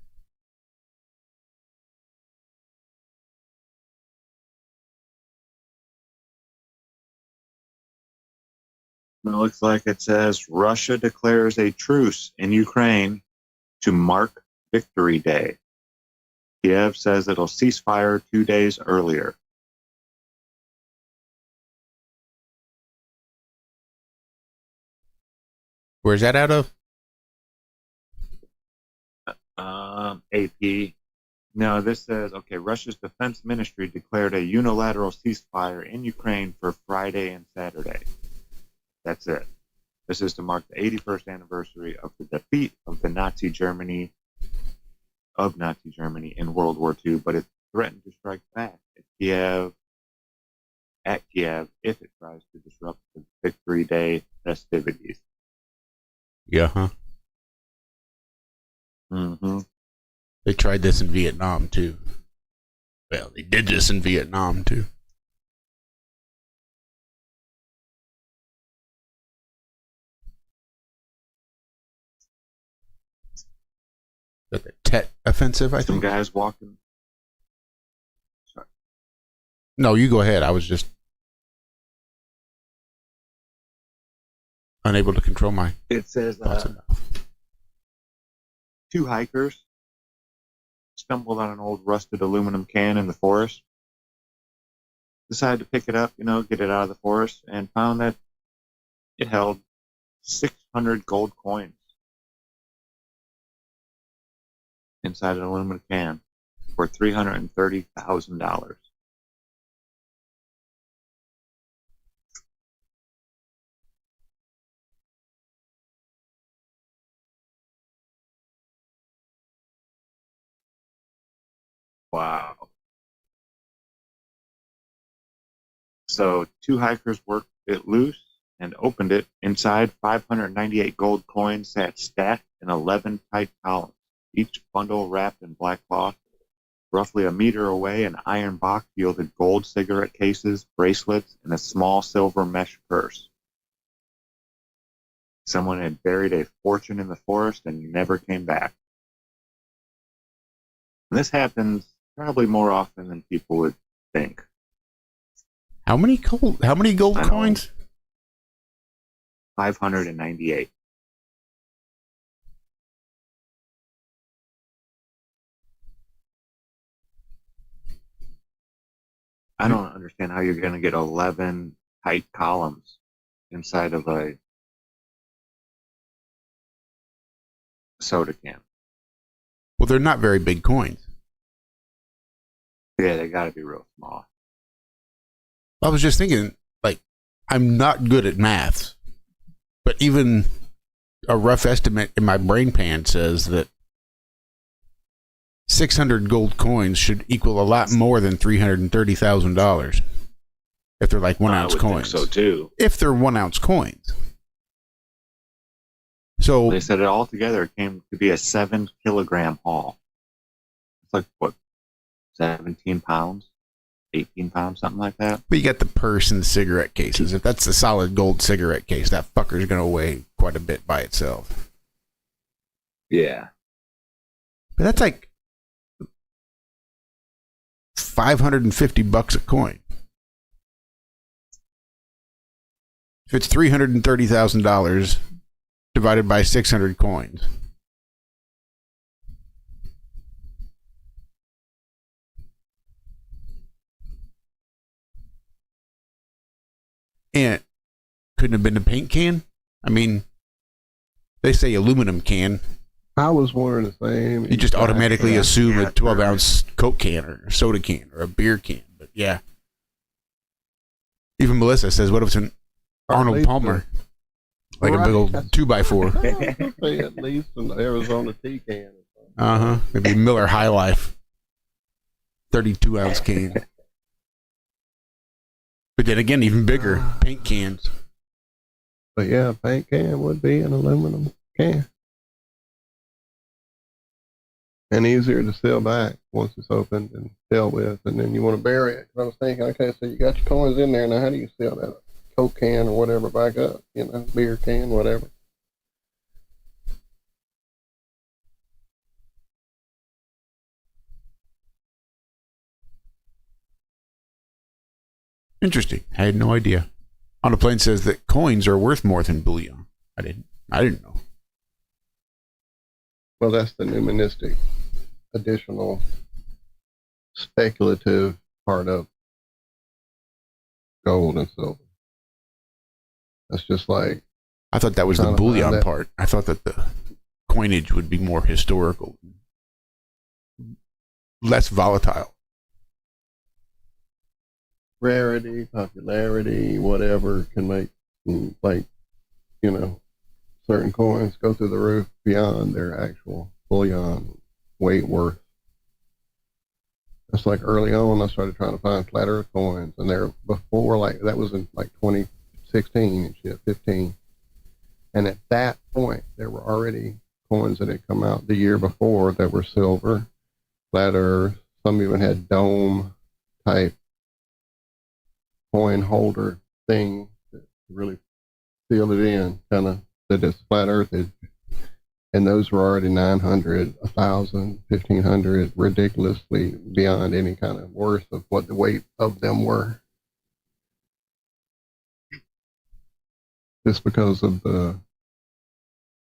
It looks like it says Russia declares a truce in Ukraine to mark Victory Day. Kiev says it'll cease fire 2 days earlier. Where's that out of? AP. No, this says, okay, Russia's defense ministry declared a unilateral ceasefire in Ukraine for Friday and Saturday. That's it. This is to mark the 81st anniversary of the defeat of Nazi Germany in World War II, but it threatened to strike back at Kiev if it tries to disrupt the Victory Day festivities. Yeah, huh? Mm-hmm. They tried this in Vietnam, too. Well, they did this in Vietnam, too. The Tet offensive, I think. Some guys walking. Sorry. No, you go ahead. I was just unable to control my. It says two hikers stumbled on an old rusted aluminum can in the forest. Decided to pick it up, get it out of the forest, and found that it held 600 gold coins inside an aluminum can for $330,000. Wow. So two hikers worked it loose and opened it. Inside, 598 gold coins sat stacked in 11 tight columns, each bundle wrapped in black cloth. Roughly a meter away, an iron box yielded gold cigarette cases, bracelets, and a small silver mesh purse. Someone had buried a fortune in the forest and never came back. And this happens probably more often than people would think. How many gold I know. coins? 598. I don't understand how you're going to get 11 tight columns inside of a soda can. Well, they're not very big coins. Yeah, they got to be real small. I was just thinking, like, I'm not good at maths, but even a rough estimate in my brain pan says that 600 gold coins should equal a lot more than $330,000 if they're like 1 ounce coins. So too. If they're 1 ounce coins. So They said it all together came to be a 7 kilogram haul. It's like what, 17 pounds, 18 pounds, something like that. But you got the purse and the cigarette cases. If that's the solid gold cigarette case, that fucker's going to weigh quite a bit by itself. Yeah. But that's like $550 a coin. If it's $330,000 divided by 600 coins. And couldn't have been a paint can? I mean, they say aluminum can. I was wondering the same. You just automatically assume Yeah, a 12-ounce Coke can or a soda can or a beer can. But yeah. Even Melissa says, what if it's an Arnold Palmer? Like a big old 2x4. Say at least an Arizona tea can. Uh-huh. Maybe Miller High Life. 32-ounce can. But then again, even bigger paint cans. But yeah, a paint can would be an aluminum can. And easier to seal back once it's opened and dealt with. And then you want to bury it. 'Cause I was thinking, okay, so you got your coins in there. Now how do you seal that Coke can or whatever back up? You know, beer can, whatever. Interesting. I had no idea. On the plane says that coins are worth more than bullion. I didn't know. Well, that's the numismatic additional speculative part of gold and silver. That's just like, I thought that was the trying to find bullion that- part. I thought that the coinage would be more historical, less volatile. rarity, popularity, whatever can make, like, you know, certain coins go through the roof beyond their actual bullion weight worth. It's like early on, I started trying to find flat earth coins, and there before, like, that was in like 2016 and shit, 15. And at that point, there were already coins that had come out the year before that were silver, flat earth. Some even had dome type coin holder thing that really sealed it in, kind of that it's flat earthage. And those were already 900, 1,000, 1,500, ridiculously beyond any kind of worth of what the weight of them were. Just because of the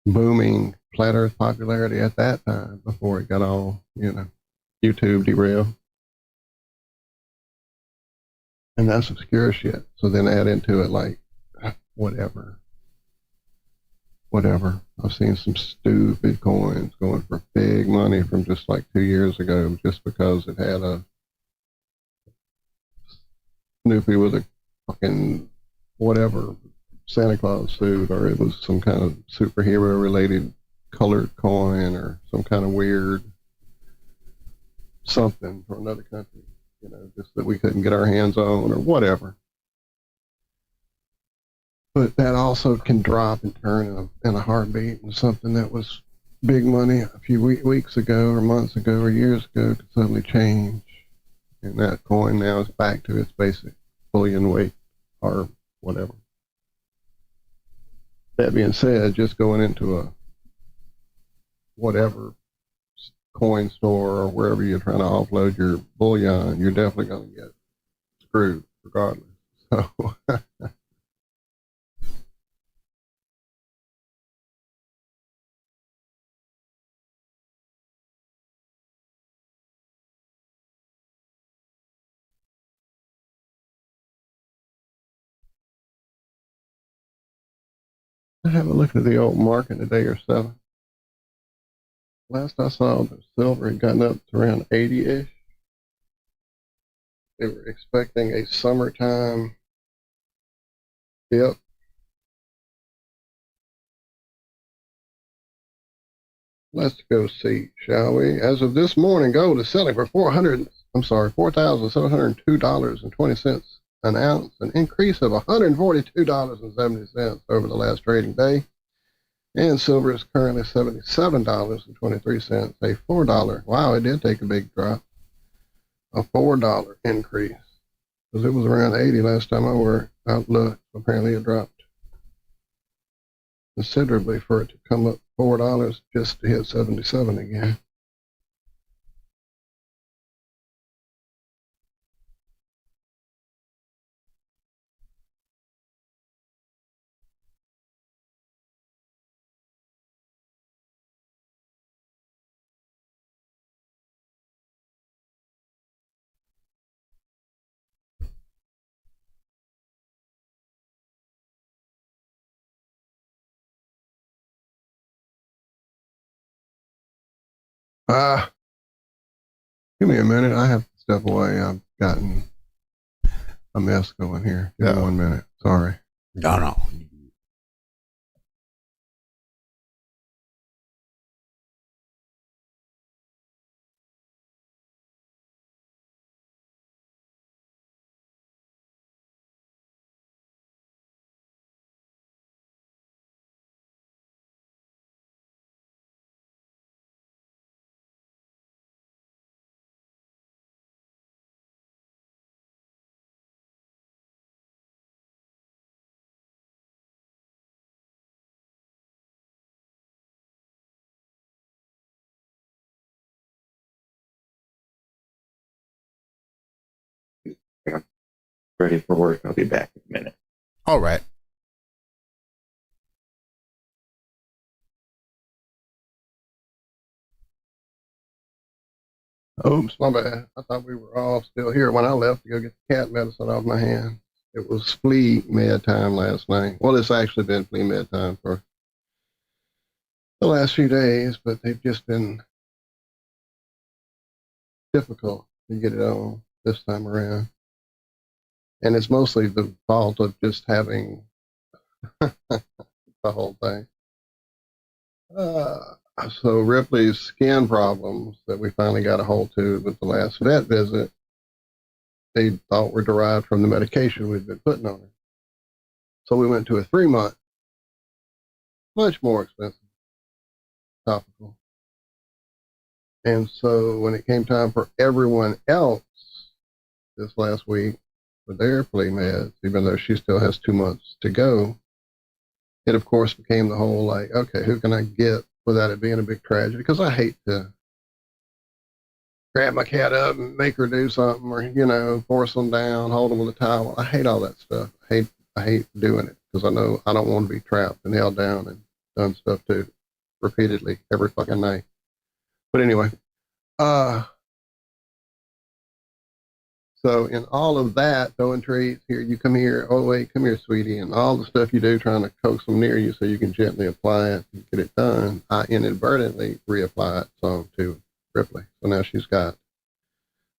booming flat earth popularity at that time before it got all, you know, YouTube derailed. And that's obscure shit. So then add into it like, whatever. I've seen some stupid coins going for big money from just like 2 years ago just because it had a Snoopy with a fucking whatever Santa Claus suit, or it was some kind of superhero related colored coin or some kind of weird something from another country, you know, just that we couldn't get our hands on or whatever. But that also can drop and turn in a heartbeat, and something that was big money a few weeks ago or months ago or years ago could suddenly change. And that coin now is back to its basic bullion weight or whatever. That being said, just going into a whatever coin store or wherever you're trying to offload your bullion, you're definitely going to get screwed regardless. So I haven't looked at the old market today or 7. Last I saw, the silver had gotten up to around 80-ish. They were expecting a summertime dip. Let's go see, shall we? As of this morning, gold is selling for $4,702.20 an ounce, an increase of $142.70 over the last trading day. And silver is currently $77.23, a $4. Wow, it did take a big drop. A $4 increase. Because it was around 80 last time I looked. Apparently it dropped considerably for it to come up $4 just to hit 77 again. Give me a minute. I have to step away. I've gotten a mess going here. Give me 1 minute. Sorry. No. I'm ready for work. I'll be back in a minute. All right. Oops, my bad. I thought we were all still here when I left to go get the cat medicine off my hand. It was flea med time last night. Well, it's actually been flea med time for the last few days, but they've just been difficult to get it on this time around. And it's mostly the fault of just having the whole thing. So Ripley's skin problems that we finally got a hold to with the last vet visit, they thought were derived from the medication we'd been putting on her. So we went to a 3-month, much more expensive topical. And so when it came time for everyone else this last week for their flea meds, even though she still has 2 months to go, it of course became the whole like, okay, who can I get without it being a big tragedy? Because I hate to grab my cat up and make her do something, or force them down, hold them with a towel. I hate all that stuff. I hate doing it because I know I don't want to be trapped and held down and done stuff to repeatedly every fucking night. But anyway, so in all of that, throwing treats, here, you come here, oh wait, come here, sweetie, and all the stuff you do trying to coax them near you so you can gently apply it and get it done, I inadvertently reapplied some to Ripley. So now she's got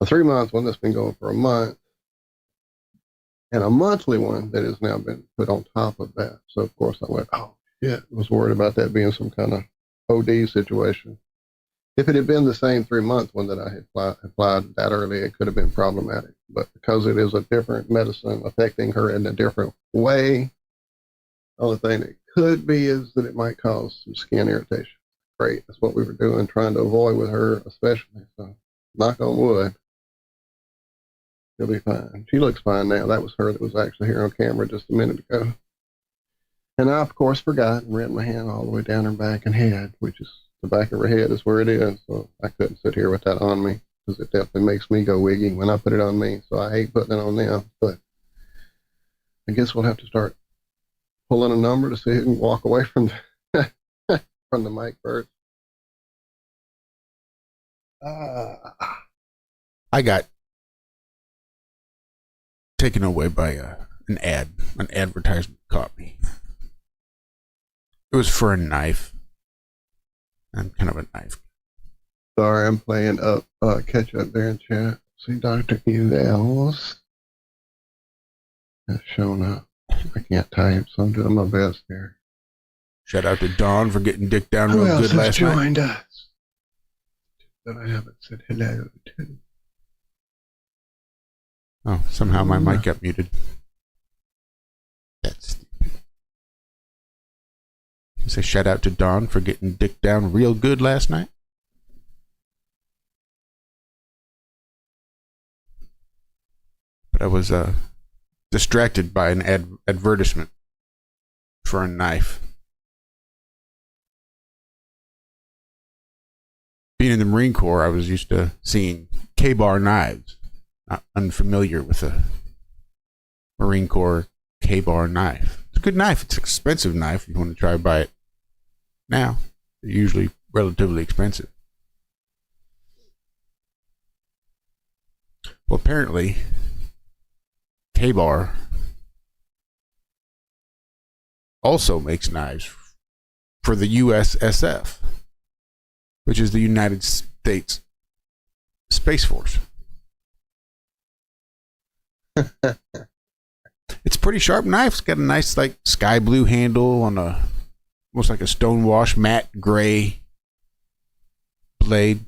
a 3-month one that's been going for a month and a monthly one that has now been put on top of that. So of course I went, oh shit, I was worried about that being some kind of OD situation. If it had been the same 3-month one that I had applied that early, it could have been problematic. But because it is a different medicine affecting her in a different way, the only thing it could be is that it might cause some skin irritation. Great. That's what we were doing, trying to avoid with her especially. So knock on wood. She'll be fine. She looks fine now. That was her that was actually here on camera just a minute ago. And I, of course, forgot and ran my hand all the way down her back and head, which is the back of her head is where it is. So I couldn't sit here with that on me because it definitely makes me go wiggy when I put it on me. So I hate putting it on them. But I guess we'll have to start pulling a number to see who can walk away from the, from the mic first. I got taken away by an advertisement caught me. It was for a knife. I'm kind of a knife. Sorry, I'm playing up catch up there in chat. See Dr. Evels has shown up. I can't type, so I'm doing my best here. Shout out to Dawn for getting dick down Who real else good has last joined night. us that I haven't said hello to? Oh, somehow my mic got muted. That's stupid. Say shout out to Dawn for getting dick down real good last night. But I was distracted by an advertisement for a knife. Being in the Marine Corps, I was used to seeing K-bar knives. Not unfamiliar with a Marine Corps K-bar knife. It's a good knife. It's an expensive knife if you want to try to buy it now. They're usually relatively expensive. Well, apparently, K-bar also makes knives for the USSF, which is the United States Space Force. It's a pretty sharp knife. It's got a nice like sky blue handle on a almost like a stonewash matte gray blade.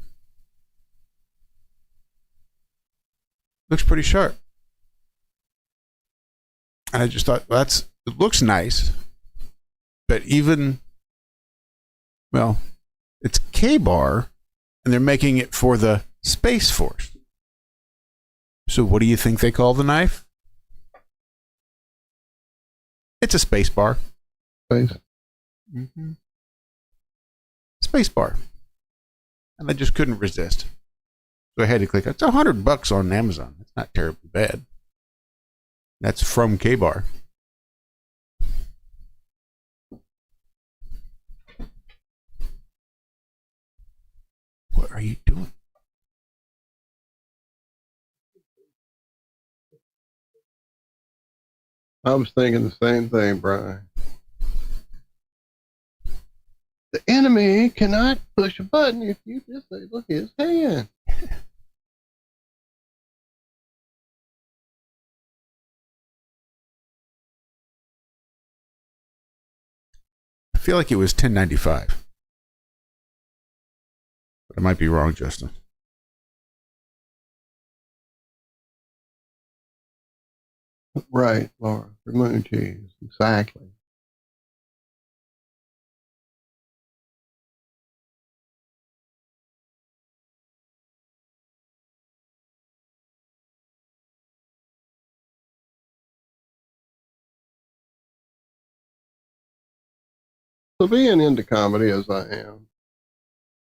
Looks pretty sharp. And I just thought, well, it looks nice, but even, well, it's K-bar, and they're making it for the Space Force. So what do you think they call the knife? It's a space bar. Space. Mm-hmm. Space bar. And I just couldn't resist. So I had to click. It's $100 on Amazon. It's not terribly bad. That's from K-bar. What are you doing? I was thinking the same thing, Brian. The enemy cannot push a button if you disable his hand. I feel like it was $10.95. But I might be wrong, Justin. Right, Laura, for moon cheese, exactly. So being into comedy as I am,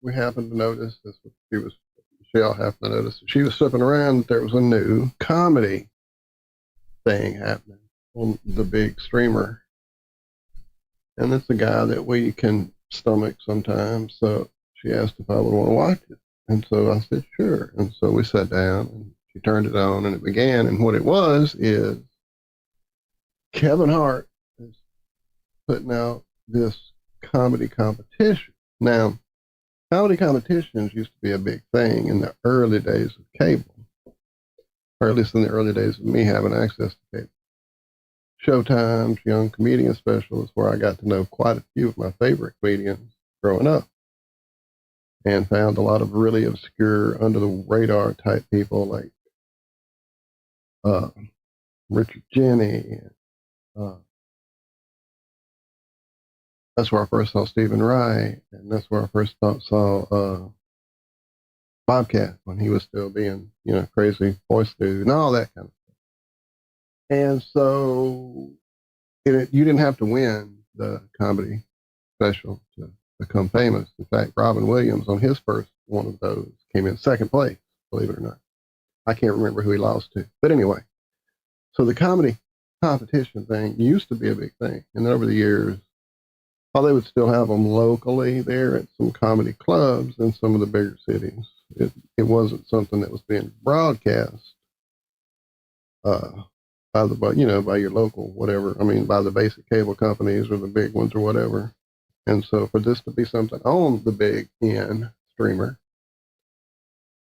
we happened to notice this. Michelle happened to notice that she was slipping around. There was a new comedy thing happening on the big streamer, and it's a guy that we can stomach sometimes. So she asked if I would want to watch it, and so I said sure. And so we sat down, and she turned it on, and it began. And what it was is Kevin Hart is putting out this comedy competition. Now, comedy competitions used to be a big thing in the early days of cable, or at least in the early days of me having access to cable. Showtime's Young Comedian Special is where I got to know quite a few of my favorite comedians growing up, and found a lot of really obscure, under the radar type people like Richard Jenney. That's where I first saw Stephen Wright, and that's where I first saw Bobcat when he was still being, crazy voice dude and all that kind of stuff. And so you didn't have to win the comedy special to become famous. In fact, Robin Williams on his first one of those came in second place, believe it or not. I can't remember who he lost to. But anyway, so the comedy competition thing used to be a big thing. And over the years, while they would still have them locally there at some comedy clubs in some of the bigger cities, it wasn't something that was being broadcast by by your local whatever. I mean, by the basic cable companies or the big ones or whatever. And so for this to be something on the big end streamer,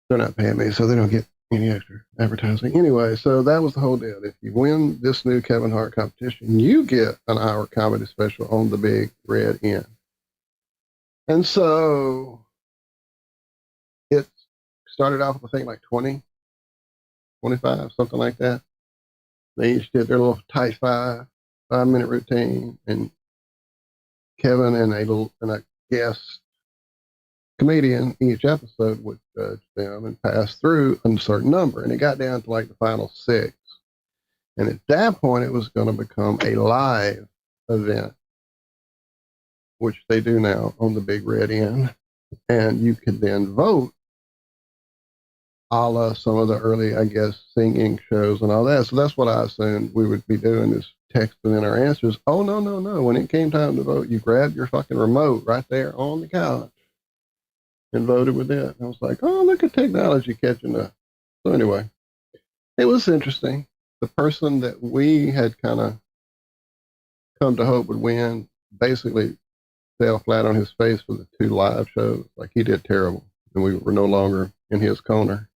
they're not paying me, so they don't get any extra advertising. Anyway, so that was the whole deal. If you win this new Kevin Hart competition, you get an hour comedy special on the big red end. And so it started off with, I think, like 20, 25, something like that. They each did their little tight 5-minute routine, and Kevin and a guest comedian each episode would judge them and pass through a certain number. And it got down to like the final 6. And at that point, it was going to become a live event, which they do now on the big red end. And you could then vote a la some of the early, I guess, singing shows and all that. So that's what I assumed we would be doing, is texting in our answers. Oh, no. When it came time to vote, you grabbed your fucking remote right there on the couch and voted with it. I was like, oh, look at technology catching up. So anyway, it was interesting. The person that we had kind of come to hope would win basically fell flat on his face for the 2 live shows. Like, he did terrible, and we were no longer in his corner.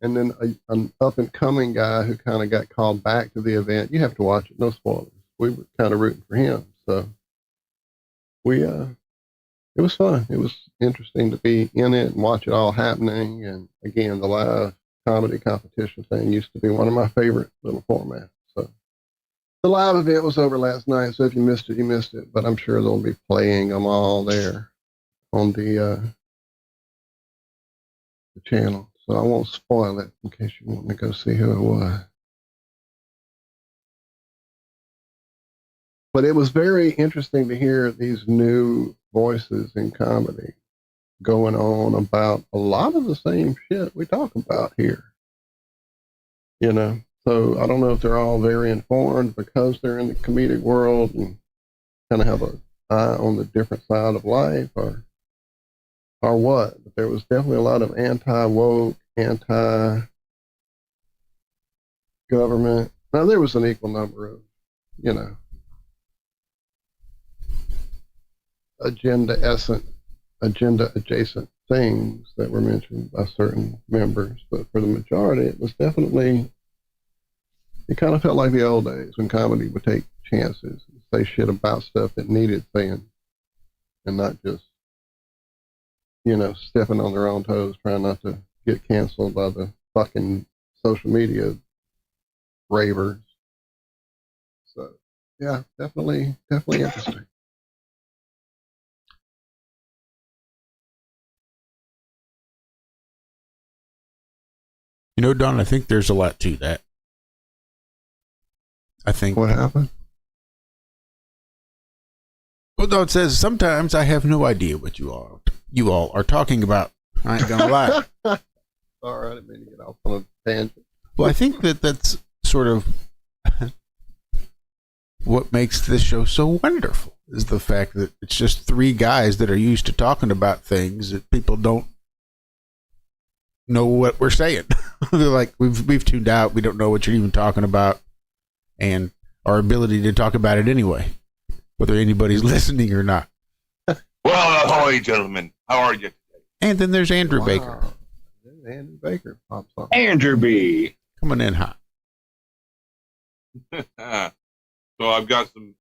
And then an up-and-coming guy who kind of got called back to the event. You have to watch it, no spoilers. We were kind of rooting for him. So it was fun. It was interesting to be in it and watch it all happening. And again, the live comedy competition thing used to be one of my favorite little formats. So the live event was over last night. So if you missed it, you missed it. But I'm sure they'll be playing them all there on the channel. So I won't spoil it in case you want to go see who it was. But it was very interesting to hear these new voices in comedy going on about a lot of the same shit we talk about here. So I don't know if they're all very informed because they're in the comedic world and kind of have an eye on the different side of life or what. But there was definitely a lot of anti-woke, anti-government. Now, there was an equal number of, agenda adjacent things that were mentioned by certain members. But for the majority, it was definitely, it kind of felt like the old days when comedy would take chances and say shit about stuff that needed saying and not just, stepping on their own toes, trying not to get canceled by the fucking social media ravers. So, yeah, definitely interesting. Don, I think there's a lot to that. I think. What happened? Well, no, it says, sometimes I have no idea what you all are talking about. I ain't gonna lie. All right, I mean to get off on a tangent. Well, I think that's sort of what makes this show so wonderful, is the fact that it's just 3 guys that are used to talking about things that people don't know what we're saying. They're like, we've tuned out. We don't know what you're even talking about, and our ability to talk about it anyway, whether anybody's listening or not. Well, ahoy, gentlemen. How are you? And then there's Andrew Baker. Andrew Baker pops up. Andrew B. Coming in hot. So I've got some.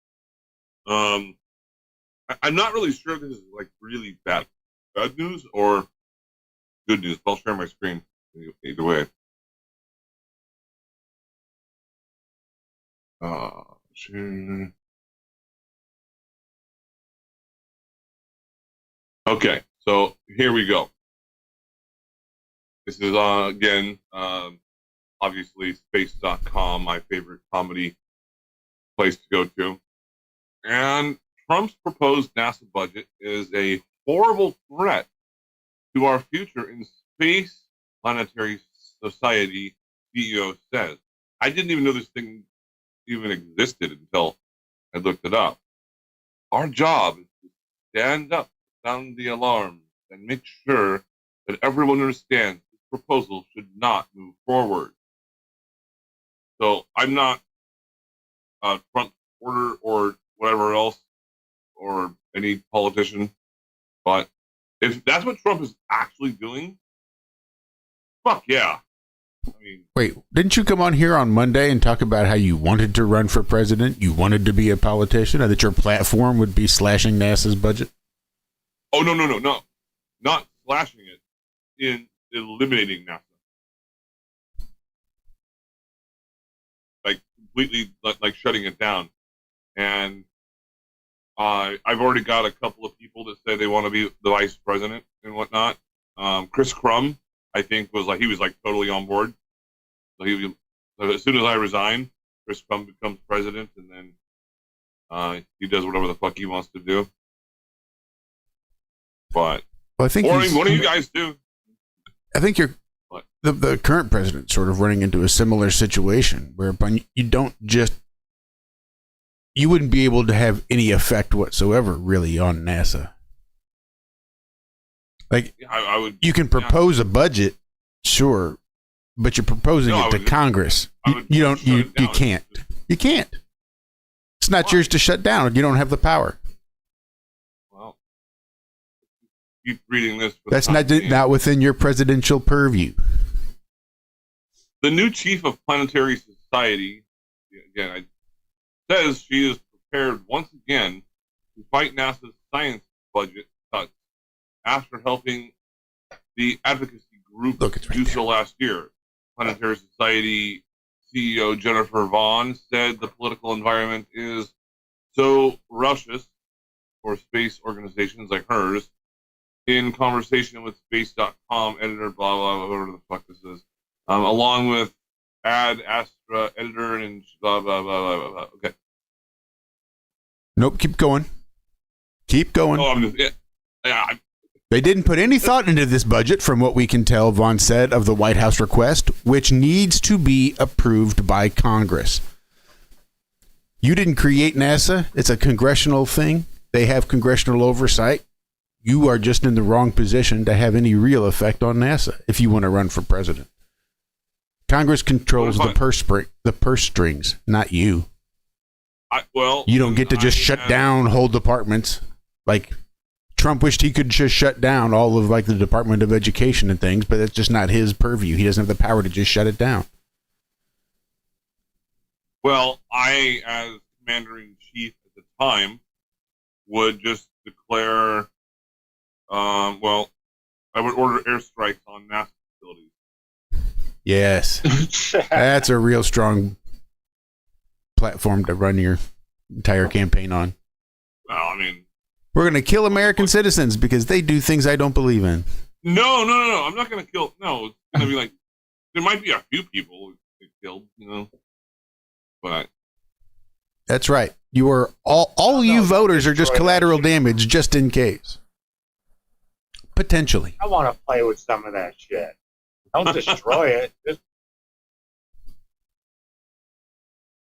I'm not really sure if this is like really bad news or good news. But I'll share my screen either way. Sure. Okay, so here we go. This is again, obviously space.com, my favorite comedy place to go to. And Trump's proposed NASA budget is a horrible threat to our future in space planetary society, CEO says. I didn't even know this thing even existed until I looked it up. Our job is to stand up, sound the alarm, and make sure that everyone understands this proposal should not move forward. So I'm not a Trump supporter or whatever else, or any politician, but if that's what Trump is actually doing, fuck yeah. I mean, wait, didn't you come on here on Monday and talk about how you wanted to run for president, you wanted to be a politician, and that your platform would be slashing NASA's budget? Oh, no. Not slashing it, in eliminating NASA. Like, completely, like shutting it down. And I've already got a couple of people that say they want to be the vice president and whatnot. Chris Crum, I think, was totally on board. So as soon as I resign, Chris Crum becomes president, and then he does whatever the fuck he wants to do. But well, I think what do you guys do? I think the current president sort of running into a similar situation whereby you wouldn't be able to have any effect whatsoever really on NASA. Like, I would. You can propose a budget, sure, but you're proposing it to Congress. You can't. You can't. It's not yours to shut down. You don't have the power. Well, keep reading this. That's not within your presidential purview. The new chief of Planetary Society, again, says she is prepared once again to fight NASA's science budget cuts after helping the advocacy group do so last year. Planetary Society CEO Jennifer Vaughn said the political environment is so ruckus for space organizations like hers. In conversation with Space.com editor, blah, blah, blah, whatever the fuck this is, along with Ad Astra editor and blah, blah, blah, blah, blah. Okay. Nope, keep going. Keep going. Oh, I'm just, They didn't put any thought into this budget, from what we can tell, Vaughn said, of the White House request, which needs to be approved by Congress. You didn't create NASA. It's a congressional thing. They have congressional oversight. You are just in the wrong position to have any real effect on NASA if you want to run for president. Congress controls the purse strings, not you. You don't get to just shut down whole departments. Like, Trump wished he could just shut down all of the Department of Education and things, but that's just not his purview. He doesn't have the power to just shut it down. Well, I, as commander-in-chief at the time, would just declare, I would order airstrikes on NASA facilities. Yes. That's a real strong platform to run your entire campaign on. Well, I mean, we're going to kill American citizens because they do things I don't believe in. No. I'm not going to kill. No, it's going to be like, there might be a few people who get killed, but. That's right. You are all you voters are just collateral damage just in case. Potentially. I want to play with some of that shit. Don't destroy it. Just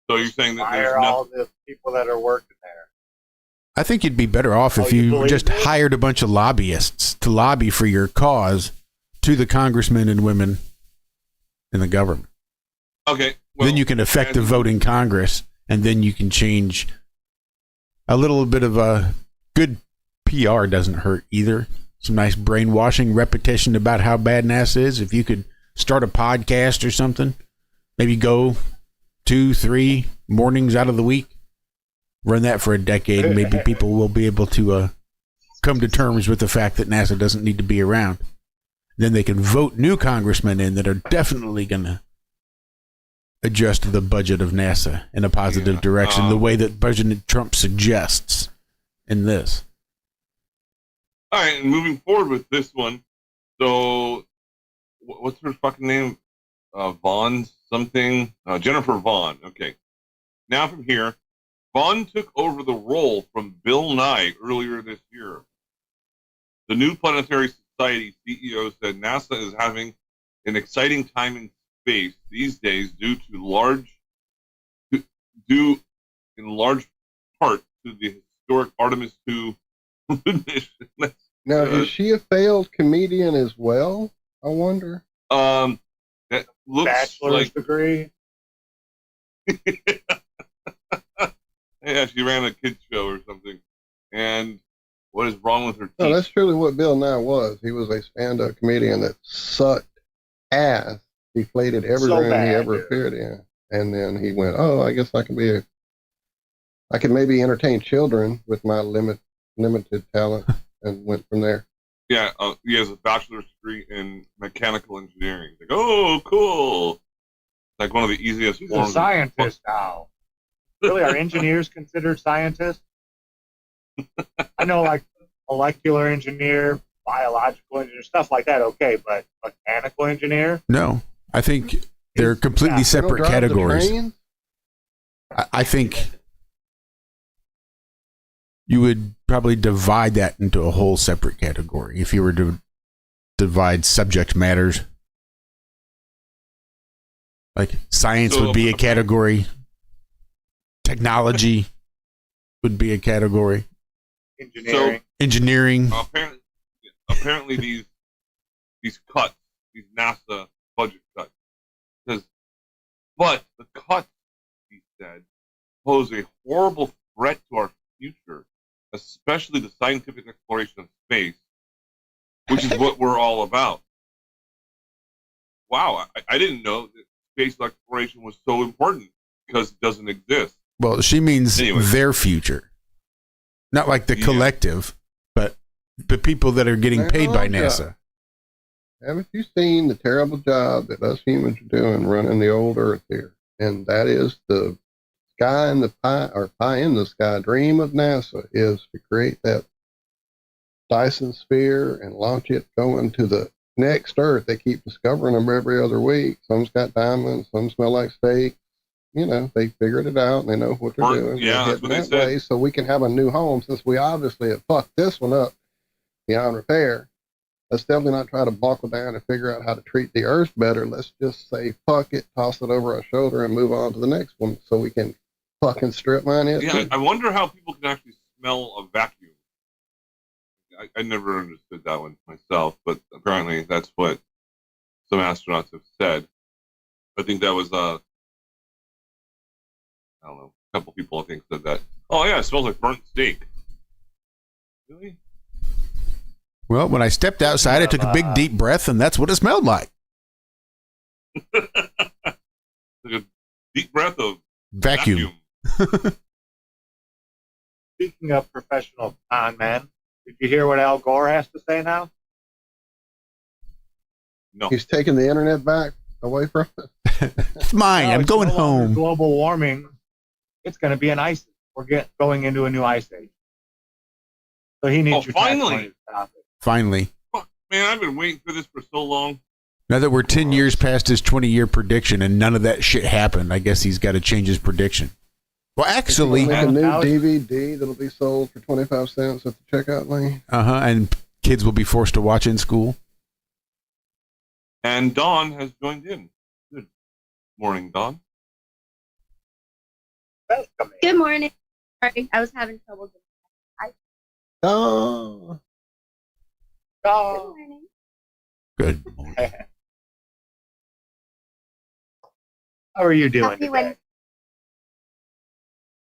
so you're saying that fire all the people that are working there. I think you'd be better off if you just hired a bunch of lobbyists to lobby for your cause to the congressmen and women in the government. Okay. Then you can affect the vote in Congress, and then you can change. A little bit of a good PR doesn't hurt either. Some nice brainwashing repetition about how bad NASA is. If you could start a podcast or something, maybe go 2-3 mornings out of the week, run that for a decade, and maybe people will be able to come to terms with the fact that NASA doesn't need to be around. Then they can vote new congressmen in that are definitely going to adjust the budget of NASA in a positive direction, the way that President Trump suggests in this. All right, and moving forward with this one, so what's her fucking name? Vaughn something? Jennifer Vaughn. Okay. Now from here, Vaughn took over the role from Bill Nye earlier this year. The new Planetary Society CEO said NASA is having an exciting time in space these days due to due in large part to the historic Artemis II mission. Now, is she a failed comedian as well? I wonder. That looks Bachelor's degree. Yeah, she ran a kids show or something. And what is wrong with her teeth? No, that's truly what Bill Nye was. He was a stand-up comedian that sucked ass, deflated every room he ever appeared in. And then he went, oh, I guess I can maybe entertain children with my limited talent, and went from there. Yeah, he has a bachelor's degree in mechanical engineering. Like, oh, cool. Like one of the easiest He's forms. a scientist now. Really, are engineers considered scientists? I know, like, molecular engineer, biological engineer, stuff like that, okay, but mechanical engineer? No, I think they're completely separate categories. I think you would probably divide that into a whole separate category if you were to divide subject matters. Like science would be a category. Technology would be a category. Engineering. Apparently these cuts, these NASA budget cuts, but the cuts, he said, pose a horrible threat to our future, especially the scientific exploration of space, which is what we're all about. Wow, I didn't know that space exploration was so important because it doesn't exist. Well, she means their future. Not like the collective, but the people that are getting paid by NASA. Haven't you seen the terrible job that us humans are doing running the old Earth here? And that is the sky in the pie, or pie in the sky dream of NASA, is to create that Dyson sphere and launch it going to the next Earth. They keep discovering them every other week. Some's got diamonds, some smell like steak. You know, they figured it out and they know what they're doing. Yeah, they're that's what they that said. way so we can have a new home, since we obviously have fucked this one up beyond repair. Let's definitely not try to buckle down and figure out how to treat the Earth better. Let's just say, fuck it, toss it over our shoulder and move on to the next one so we can fucking strip mine it. Yeah, I wonder how people can actually smell a vacuum. I never understood that one myself, but apparently that's what some astronauts have said. I think that was, I don't know, a couple people I think said that. Oh yeah, it smells like burnt steak. Really? Well, when I stepped outside, I took a big deep breath, and that's what it smelled like. Like a deep breath of Vacuum. Speaking of professional con men, did you hear what Al Gore has to say now? No. He's taking the internet back away from it. It's mine. I'm it's going no longer home. Global warming. It's going to be an ice. We're going into a new ice age. So he needs your finally. to stop it. Finally. Man, I've been waiting for this for so long. Now that we're 10 years past his 20-year prediction and none of that shit happened, I guess he's got to change his prediction. Well, actually... Make a new DVD that'll be sold for 25 cents at the checkout lane. And kids will be forced to watch in school. And Dawn has joined in. Good morning, Dawn. Good morning. Sorry, I was having trouble. Oh. Good morning. Good. How are you doing Happy today? Wednesday.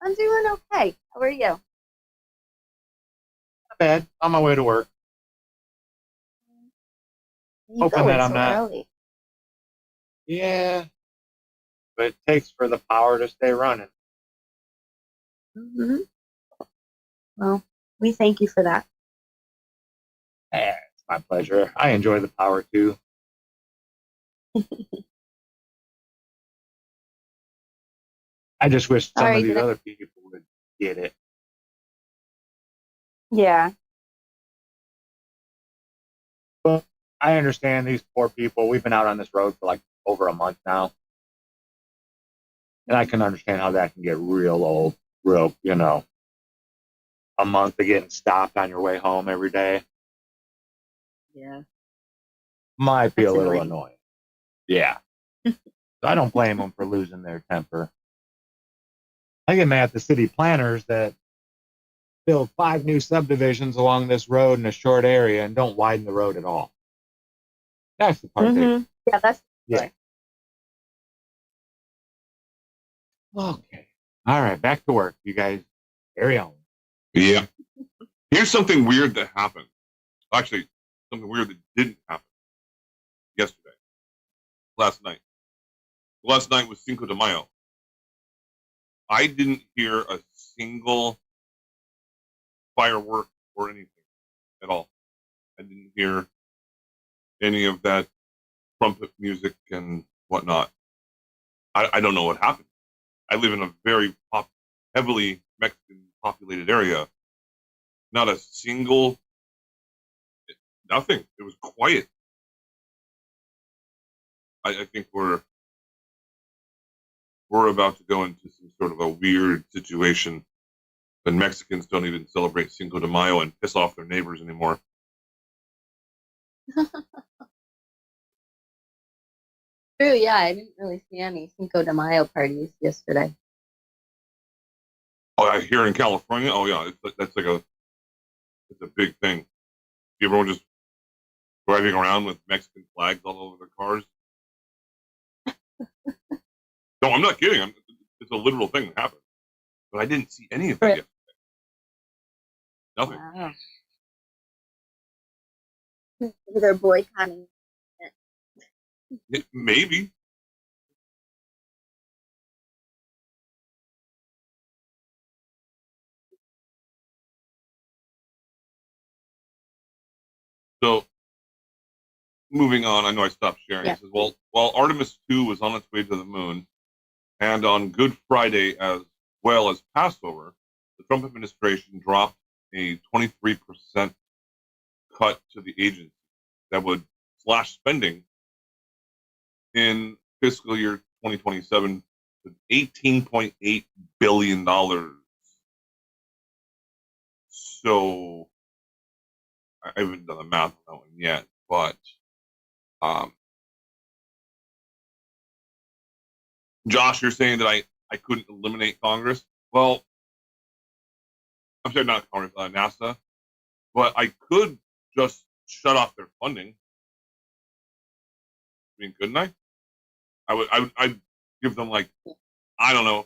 I'm doing okay. How are you? Not bad. On my way to work. You Hoping go that in I'm so not. early. Yeah. But it takes for the power to stay running. Mm-hmm. Well, we thank you for that. Yeah, it's my pleasure. I enjoy the power too. I just wish some Sorry, of these did I- other people would get it. Yeah. Well, I understand these poor people. We've been out on this road for like over a month now. And I can understand how that can get real old, real, a month of getting stopped on your way home every day. Yeah. Might be That's a little annoying. annoying. Yeah. So I don't blame them for losing their temper. I get mad at the city planners that build 5 new subdivisions along this road in a short area and don't widen the road at all. That's the part Yeah, that's yeah. Okay. All right, back to work. You guys carry on. Yeah. Here's something weird that happened. Actually, something weird that didn't happen yesterday. Last night. Last night was Cinco de Mayo. I didn't hear a single firework or anything at all. I didn't hear any of that trumpet music and whatnot. I don't know what happened. I live in a very heavily Mexican populated area. Not a single, nothing. It was quiet. I think we're about to go into some sort of a weird situation. And Mexicans don't even celebrate Cinco de Mayo and piss off their neighbors anymore. True, yeah, I didn't really see any Cinco de Mayo parties yesterday. Oh, here in California, oh yeah, it's a big thing. Everyone just driving around with Mexican flags all over their cars. No, I'm not kidding. It's a literal thing that happened. But I didn't see any of that yesterday. Nothing. Wow. Maybe they're boycotting it. Maybe. So, moving on, I know I stopped sharing. Yeah. It says, while Artemis 2 was on its way to the moon, and on Good Friday as well as Passover, the Trump administration dropped a 23% cut to the agency that would slash spending in fiscal year 2027 to $18.8 billion. So, I haven't done the math on that one yet, but Josh, you're saying that I couldn't eliminate Congress? Well, I'm sorry, not Congress, NASA, but I could just shut off their funding. I mean, couldn't I? I'd give them like, I don't know,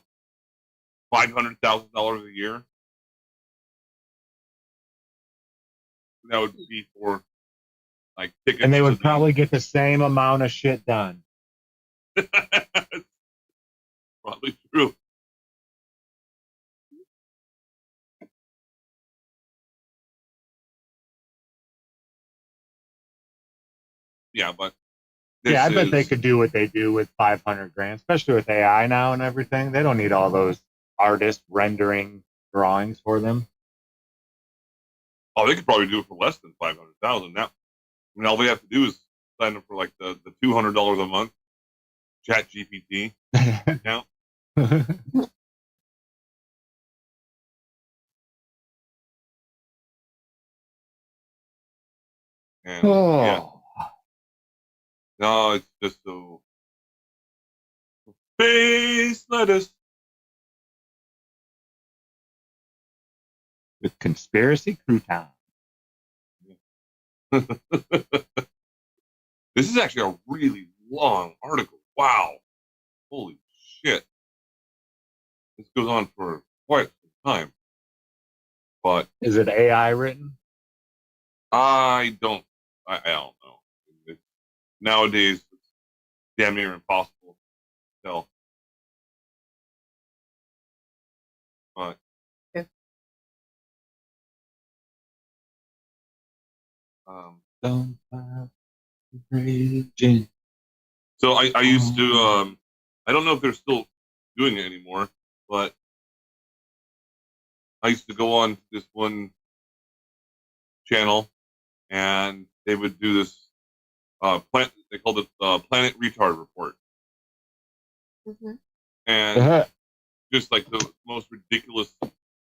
$500,000 a year. That would be for like tickets. And they would probably get the same amount of shit done. Probably true. Yeah, but yeah, I bet they could do what they do with 500 grand, especially with AI now and everything. They don't need all those artists rendering drawings for them. Oh, they could probably do it for less than 500,000 now. I mean, all they have to do is sign up for like the $200 a month Chat GPT account. And, yeah. No, it's just so space lettuce. With conspiracy crouton. This is actually a really long article. Wow. Holy shit. This goes on for quite some time. But is it AI written? I don't know. Nowadays, it's damn near impossible to tell. But so I used to I don't know if they're still doing it anymore, but I used to go on this one channel and they would do this they called it Planet Retard Report. Mm-hmm. And just like the most ridiculous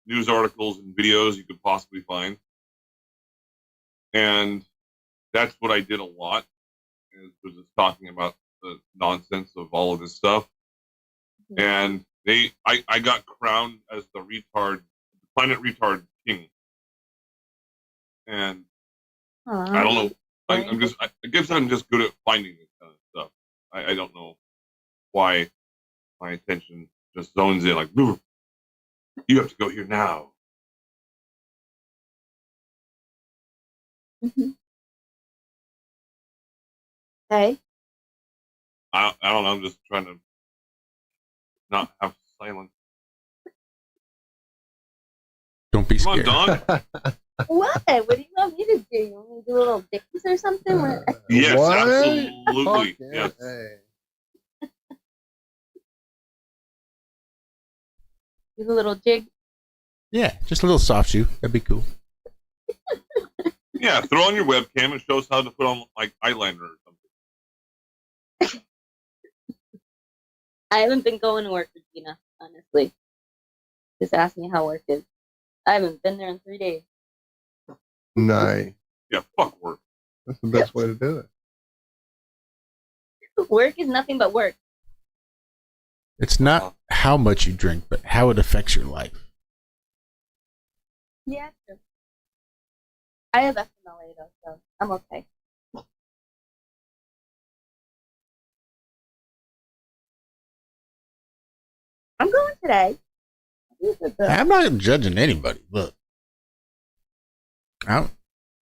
news articles and videos you could possibly find. And that's what I did a lot, was just talking about the nonsense of all of this stuff. Mm-hmm. And I got crowned as the planet retard king, and I don't know. I guess I'm just good at finding this kind of stuff. I don't know why my attention just zones in like, "Boo, you have to go here now." Okay. I don't know. I'm just trying to not have silence. Don't be scared. Come on, Don. What? What do you want me to do? You want me to do a little dance or something? Yes, What? absolutely. Fuck Yes. Hey. Do a little jig. Yeah, just a little soft shoe. That'd be cool. Yeah, throw on your webcam and show us how to put on like eyeliner or something. I haven't been going to work, Regina, honestly. Just ask me how work is. I haven't been there in 3 days. Nice. Yeah, fuck work. That's the best way to do it. Work is nothing but work. It's not how much you drink, but how it affects your life. Yeah, true. I have FMLA though, so I'm okay. I'm going today. I'm not judging anybody. Look, not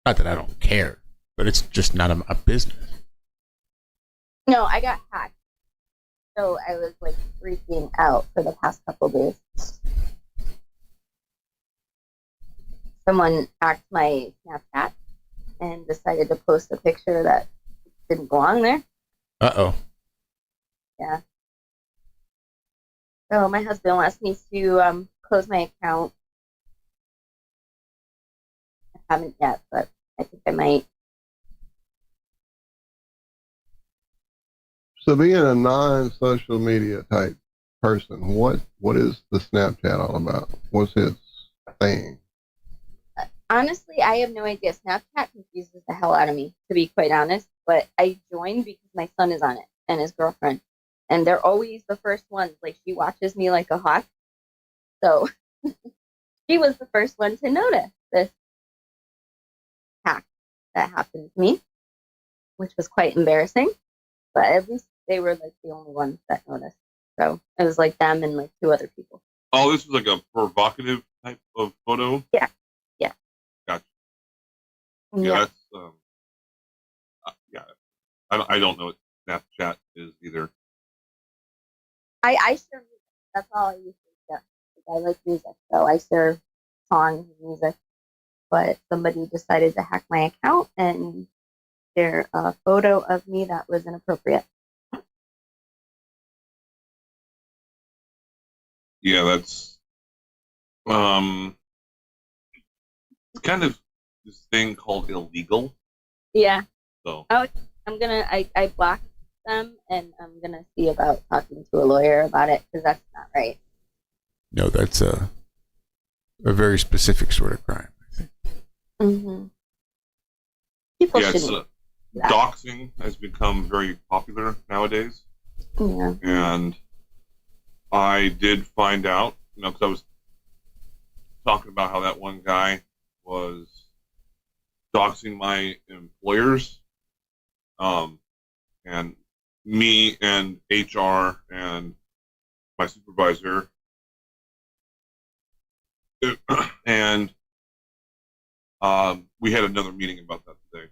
that I don't care, but it's just not a business. No, I got hacked. So I was like freaking out for the past couple days. Someone hacked my Snapchat and decided to post a picture that didn't belong there. Uh-oh. Yeah. So my husband wants me to close my account. I haven't yet, but I think I might. So being a non-social media type person, what is the Snapchat all about? What's its thing? Honestly, I have no idea. Snapchat confuses the hell out of me, to be quite honest. But I joined because my son is on it and his girlfriend. And they're always the first ones. Like, she watches me like a hawk. So she was the first one to notice this hack that happened to me, which was quite embarrassing. But at least they were like the only ones that noticed. So it was like them and like 2 other people. Oh, this was like a provocative type of photo? Yeah. Yeah. Gotcha. Yeah. That's, yeah. I don't know what Snapchat is either. I share music. That's all I usually do. I like music, so I share songs and music. But somebody decided to hack my account and share a photo of me that was inappropriate. Yeah, that's kind of this thing called illegal. Yeah. So I blocked them, and I'm gonna see about talking to a lawyer about it because that's not right. No, that's a very specific sort of crime. Mm-hmm. People yeah, shouldn't. Doxing has become very popular nowadays. Yeah. And I did find out, because I was talking about how that one guy was doxing my employers, and me and HR and my supervisor, and we had another meeting about that today.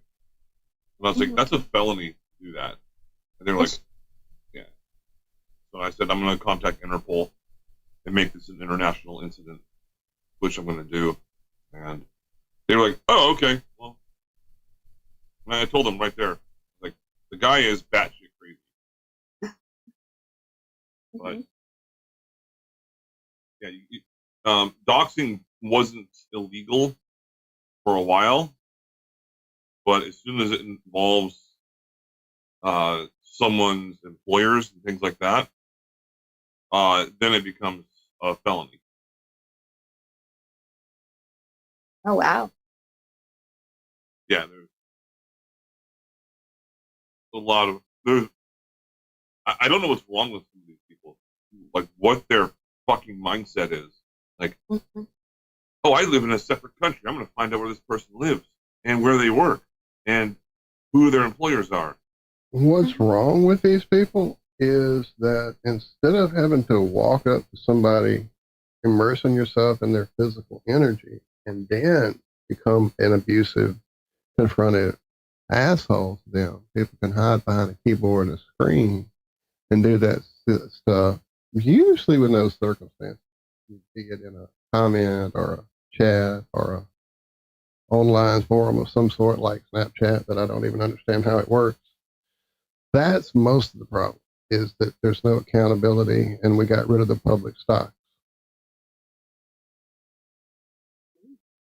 And I was like, that's a felony to do that. And they were like, yeah. So I said, I'm going to contact Interpol and make this an international incident, which I'm going to do. And they were like, oh, okay. Well, and I told them right there, like, the guy is batshit crazy. But, yeah, doxing wasn't illegal for a while, but as soon as it involves someone's employers and things like that, then it becomes a felony. Oh, wow. Yeah, there's a lot of I don't know what's wrong with some of these people. Like what their fucking mindset is. Like, oh, I live in a separate country. I'm going to find out where this person lives and where they work and who their employers are. What's wrong with these people is that instead of having to walk up to somebody, immersing yourself in their physical energy, and then become an abusive, confrontive asshole to them, people can hide behind a keyboard and a screen and do that stuff, usually with no circumstances. You see it in a comment or a chat or a online forum of some sort like Snapchat that I don't even understand how it works. That's most of the problem, is that there's no accountability and we got rid of the public stock.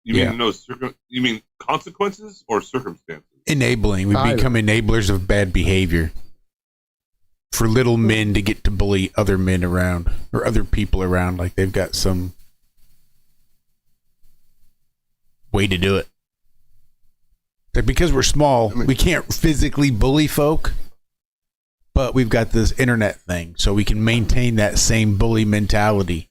You mean consequences or circumstances? Enabling. We become enablers of bad behavior for little men to get to bully other men around or other people around like they've got some way to do it. Like, because we're small, we can't physically bully folk, but we've got this internet thing, so we can maintain that same bully mentality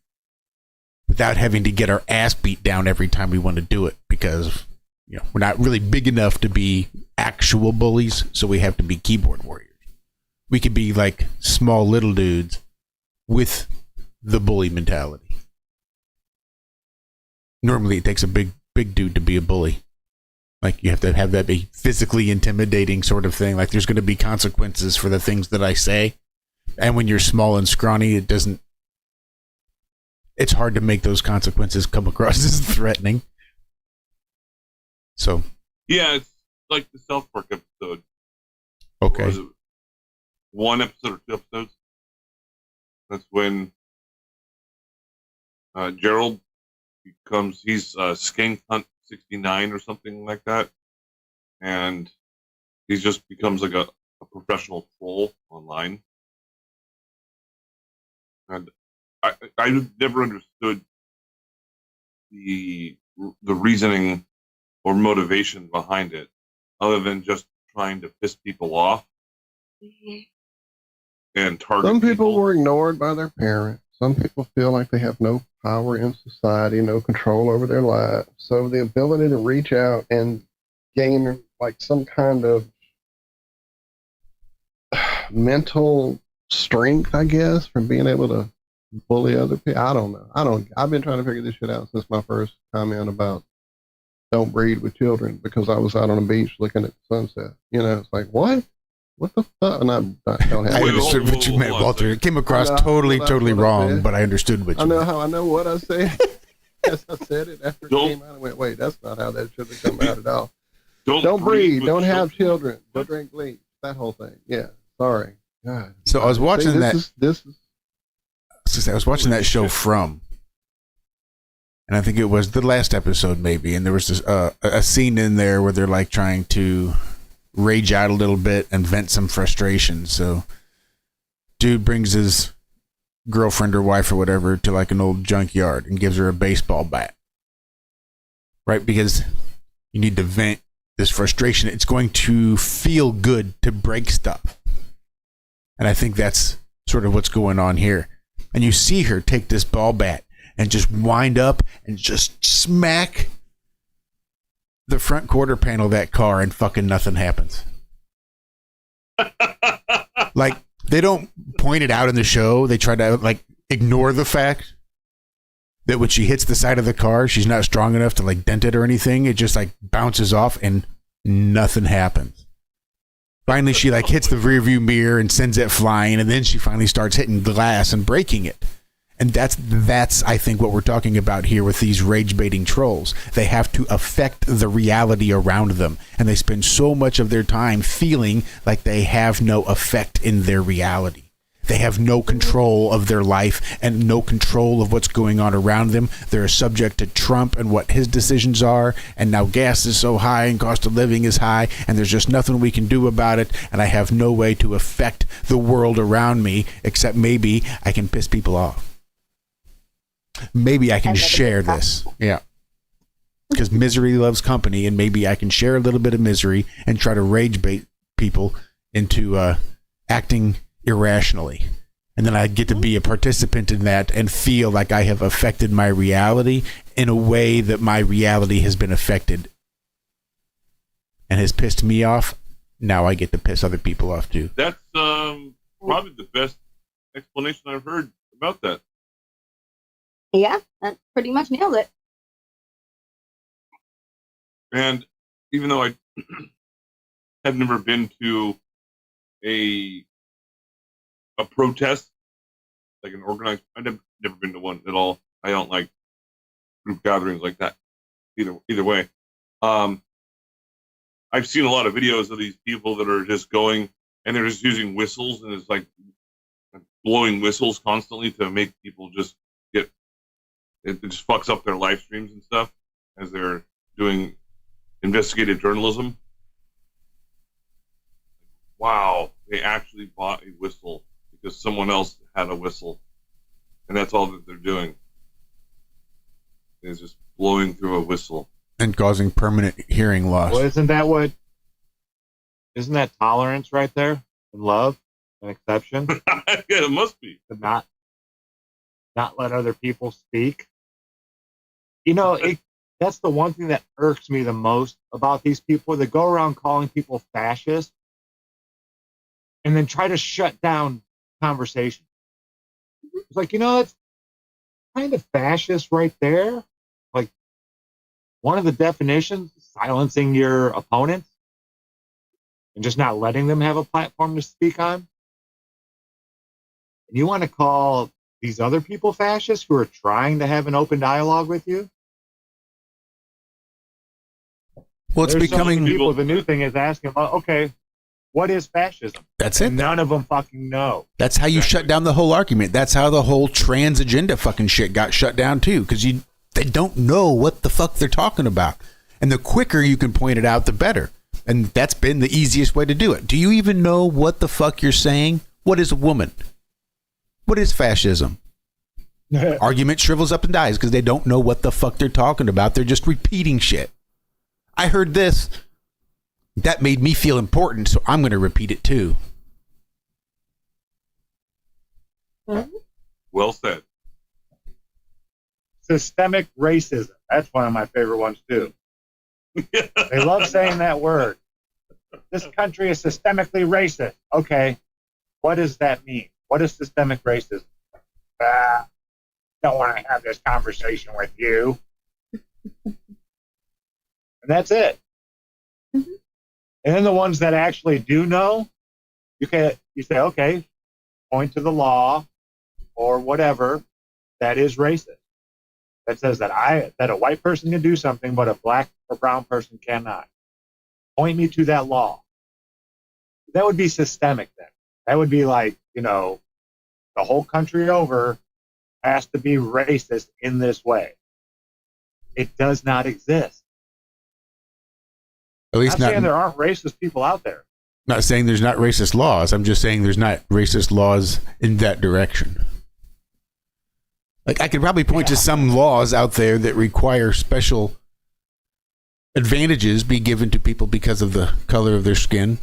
without having to get our ass beat down every time we want to do it, because we're not really big enough to be actual bullies, so we have to be keyboard warriors. We could be like small little dudes with the bully mentality. Normally it takes a big dude to be a bully. Like, you have to have that be physically intimidating sort of thing. Like, there's going to be consequences for the things that I say. And when you're small and scrawny, it's hard to make those consequences come across as threatening. So. Yeah, it's like the South Park episode. Okay. Was it 1 episode or 2 episodes? That's when Gerald he's Skank Hunt 69 or something like that. And he just becomes like a professional troll online. And I never understood the reasoning or motivation behind it, other than just trying to piss people off and target. Some people were ignored by their parents. Some people feel like they have no power in society, no control over their lives. So the ability to reach out and gain like some kind of mental strength, I guess, from being able to bully other people. I don't know. I've been trying to figure this shit out since my first comment about don't breed with children, because I was out on the beach looking at the sunset. It's like, what? What the fuck? And I don't have. I understood what you meant, Walter. It came across totally wrong, but I understood what you meant. I know what I said. Yes, I said it after it came out. I went, wait, that's not how that should have come out at all. Don't breed. Don't have children. Don't drink bleach. That whole thing. Yeah. Sorry. God. So I was watching I was watching that show From, and I think it was the last episode maybe, and there was this, a scene in there where they're like trying to rage out a little bit and vent some frustration. So dude brings his girlfriend or wife or whatever to like an old junkyard and gives her a baseball bat, right? Because you need to vent this frustration. It's going to feel good to break stuff, and I think that's sort of what's going on here. And you see her take this ball bat and just wind up and just smack the front quarter panel of that car, and fucking nothing happens. Like, they don't point it out in the show. They try to like ignore the fact that when she hits the side of the car, she's not strong enough to like dent it or anything. It just like bounces off and nothing happens. Finally, she like hits the rear view mirror and sends it flying, and then she finally starts hitting glass and breaking it. And that's I think what we're talking about here with these rage baiting trolls. They have to affect the reality around them, and they spend so much of their time feeling like they have no effect in their reality. They have no control of their life and no control of what's going on around them. They're subject to Trump and what his decisions are, and now gas is so high and cost of living is high, and there's just nothing we can do about it, and I have no way to affect the world around me except maybe I can piss people off. Maybe I can share this. Yeah. Because misery loves company, and maybe I can share a little bit of misery and try to rage bait people into acting irrationally. And then I get to be a participant in that and feel like I have affected my reality in a way that my reality has been affected and has pissed me off. Now I get to piss other people off too. That's probably the best explanation I've heard about that. Yeah, that pretty much nailed it. And even though I have never been to a protest, like an organized, I've never been to one at all. I don't like group gatherings like that. Either way, I've seen a lot of videos of these people that are just going and they're just using whistles and it's like blowing whistles constantly to make people just get. It just fucks up their live streams and stuff as they're doing investigative journalism. Wow, they actually bought a whistle because someone else had a whistle, and that's all that they're doing. Is just blowing through a whistle and causing permanent hearing loss. Well, isn't that tolerance right there? And love and exception? Yeah, it must be. To not let other people speak. You know, that's the one thing that irks me the most about these people. They go around calling people fascists and then try to shut down conversation. It's like, that's kind of fascist right there. Like, one of the definitions, silencing your opponents and just not letting them have a platform to speak on. And you want to call these other people fascists who are trying to have an open dialogue with you? Well, it's becoming people. The new thing is asking about, okay, what is fascism? That's it. And none of them fucking know. That's how you shut down the whole argument. That's how the whole trans agenda fucking shit got shut down too, because they don't know what the fuck they're talking about. And the quicker you can point it out, the better. And that's been the easiest way to do it. Do you even know what the fuck you're saying? What is a woman? What is fascism? Argument shrivels up and dies because they don't know what the fuck they're talking about. They're just repeating shit. I heard this. That made me feel important, so I'm going to repeat it too. Well said. Systemic racism. That's one of my favorite ones too. They love saying that word. This country is systemically racist. Okay, what does that mean? What is systemic racism? Don't want to have this conversation with you. And that's it. Mm-hmm. And then the ones that actually do know, you say, okay, point to the law or whatever that is racist. That says that a white person can do something, but a black or brown person cannot. Point me to that law. That would be systemic then. That would be like, the whole country over has to be racist in this way. It does not exist. At least I'm not saying there aren't racist people out there. Not saying there's not racist laws. I'm just saying there's not racist laws in that direction. Like, I could probably point to some laws out there that require special advantages be given to people because of the color of their skin.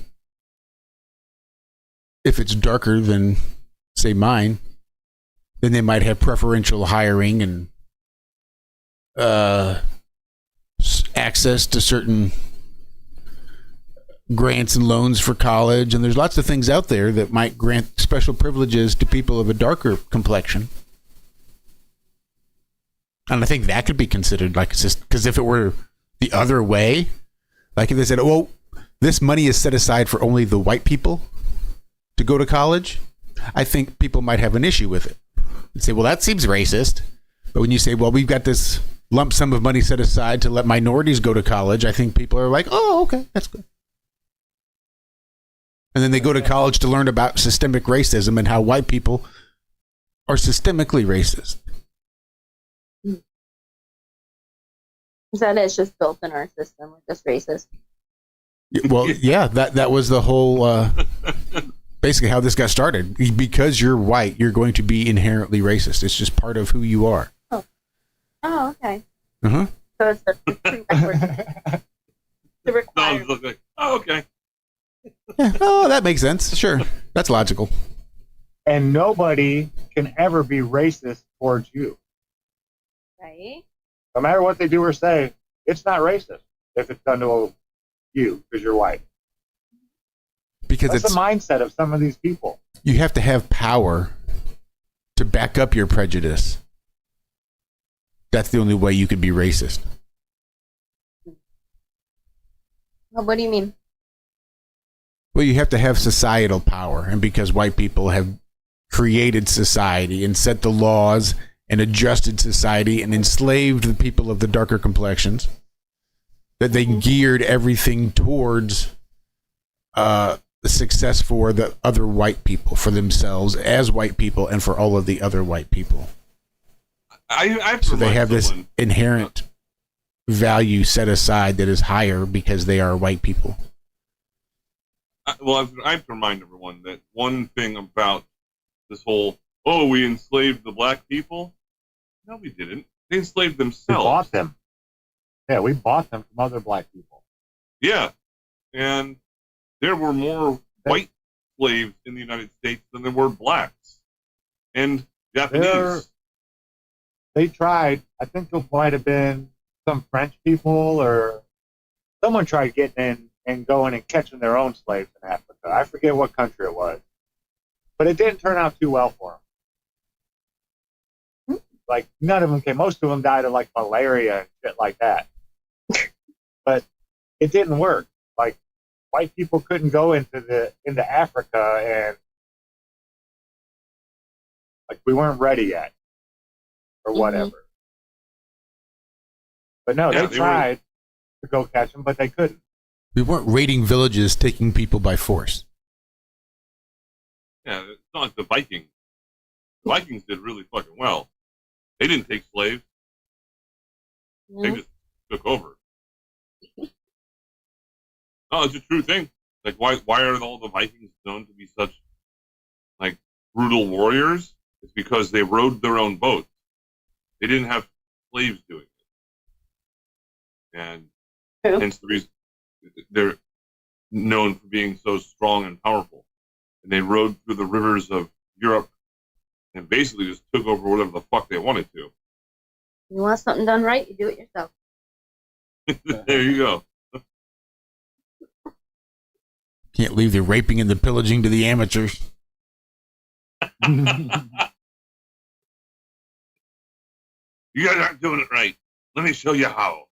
If it's darker than, say, mine, then they might have preferential hiring and access to certain grants and loans for college, and there's lots of things out there that might grant special privileges to people of a darker complexion. And I think that could be considered like a system, because if it were the other way, like if they said, oh, this money is set aside for only the white people to go to college, I think people might have an issue with it. They'd say, well, that seems racist. But when you say, well, we've got this lump sum of money set aside to let minorities go to college, I think people are like, oh, okay, that's good. And then they go to college to learn about systemic racism and how white people are systemically racist. That is just built in our system. We're just racist. Well, yeah, that was the whole, basically how this got started. Because you're white, you're going to be inherently racist. It's just part of who you are. Oh, okay. Uh-huh. So it's the requirement. Oh, okay. Yeah. Oh, that makes sense. Sure. That's logical. And nobody can ever be racist towards you. Right? No matter what they do or say, it's not racist if it's done to you because you're white. Because that's it's the mindset of some of these people. You have to have power to back up your prejudice. That's the only way you could be racist. Well, what do you mean? Well, you have to have societal power. And because white people have created society and set the laws and adjusted society and enslaved the people of the darker complexions, that they geared everything towards the success for the other white people, for themselves as white people, and for all of the other white people. So they have this inherent value set aside that is higher because they are white people. Well, I have to remind everyone that one thing about this whole, we enslaved the black people. No, we didn't. They enslaved themselves. We bought them. Yeah, we bought them from other black people. Yeah. And there were more white slaves in the United States than there were blacks and Japanese. They tried. I think there might have been some French people or someone tried getting in and going and catching their own slaves in Africa. I forget what country it was. But it didn't turn out too well for them. Like, none of them came. Most of them died of, like, malaria and shit like that. But it didn't work. Like, white people couldn't go into Africa and, like, we weren't ready yet. Or whatever. But no, they tried to go catch them, but they couldn't. We weren't raiding villages, taking people by force. Yeah, it's not like the Vikings. The Vikings did really fucking well. They didn't take slaves. No. They just took over. No, it's a true thing. Like, why are all the Vikings known to be such, like, brutal warriors? It's because they rowed their own boats. They didn't have slaves doing it. And hence the reason they're known for being so strong and powerful. And they rode through the rivers of Europe and basically just took over whatever the fuck they wanted to. You want something done right, you do it yourself. There you go. Can't leave the raping and the pillaging to the amateurs. You guys aren't doing it right. Let me show you how.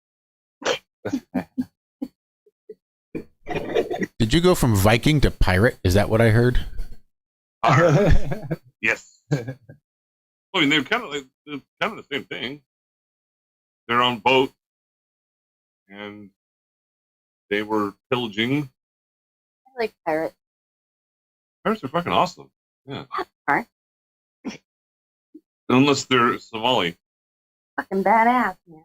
Did you go from Viking to pirate? Is that what I heard? Yes. I mean, they're kind of the same thing. They're on boat, and they were pillaging. I like pirates. Pirates are fucking awesome. Yeah. Are unless they're Somali. fucking badass, man.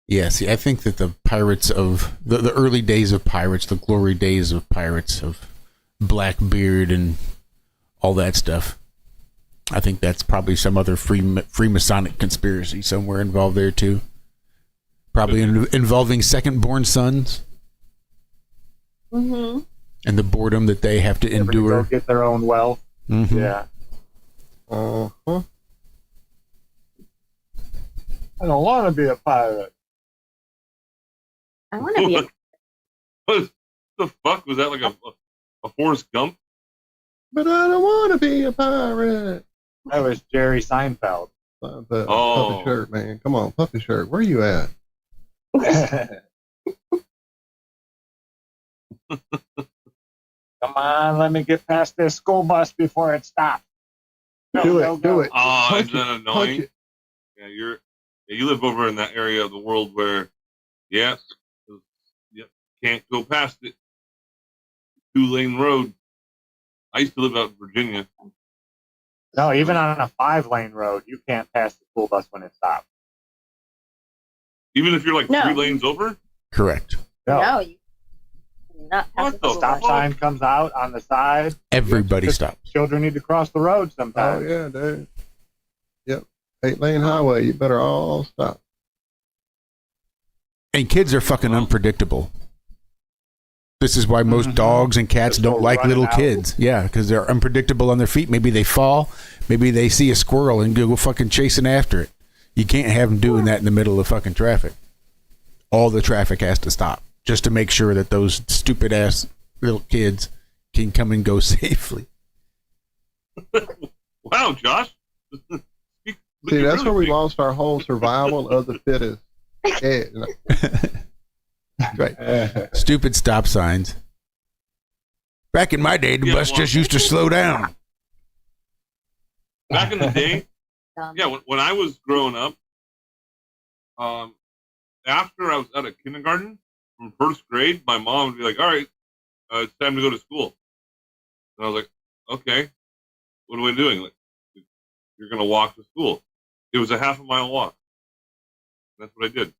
Yeah, see, I think that the pirates of the early days of pirates, the glory days of pirates, of Blackbeard and all that stuff, I think that's probably some other Freemasonic conspiracy somewhere involved there too. Probably involving second-born sons. Mm-hmm. And the boredom that they have to endure. Go get their own wealth. Mm-hmm. Yeah. Uh-huh. I don't want to be a pirate. I want to be a... What the fuck? Was that like a Forrest Gump? But I don't want to be a pirate. That was Jerry Seinfeld. Puppy shirt, man. Come on, puppy shirt. Where you at? Come on, let me get past this school bus before it stops. Do it. Oh, Punch isn't that it, annoying? punch it. Yeah, you live over in that area of the world where, can't go past it. 2-lane road. I used to live out in Virginia. No, even on a 5-lane road, you can't pass the school bus when it stops. Even if you're like No. 3 lanes over? Correct. No, you not pass What the the Stop sign comes out on the side. Everybody stops. Children need to cross the road Oh, sometimes. yeah, dude. Yep. 8-lane highway. You better all stop. And kids are fucking unpredictable. This is why most dogs and cats don't like little kids. Yeah, because they're unpredictable on their feet. Maybe they fall. Maybe they see a squirrel and go fucking chasing after it. You can't have them doing that in the middle of fucking traffic. All the traffic has to stop just to make sure that those stupid ass little kids can come and go safely. Wow, Josh. See, that's where we lost our whole survival of the fittest. Right. Stupid stop signs. Back in my day, the bus just used to slow down. Back in the day, when I was growing up, after I was out of kindergarten, from first grade, my mom would be like, all right, it's time to go to school. And I was like, okay, what are we doing? Like, you're going to walk to school. It was a half a mile walk. That's what I did.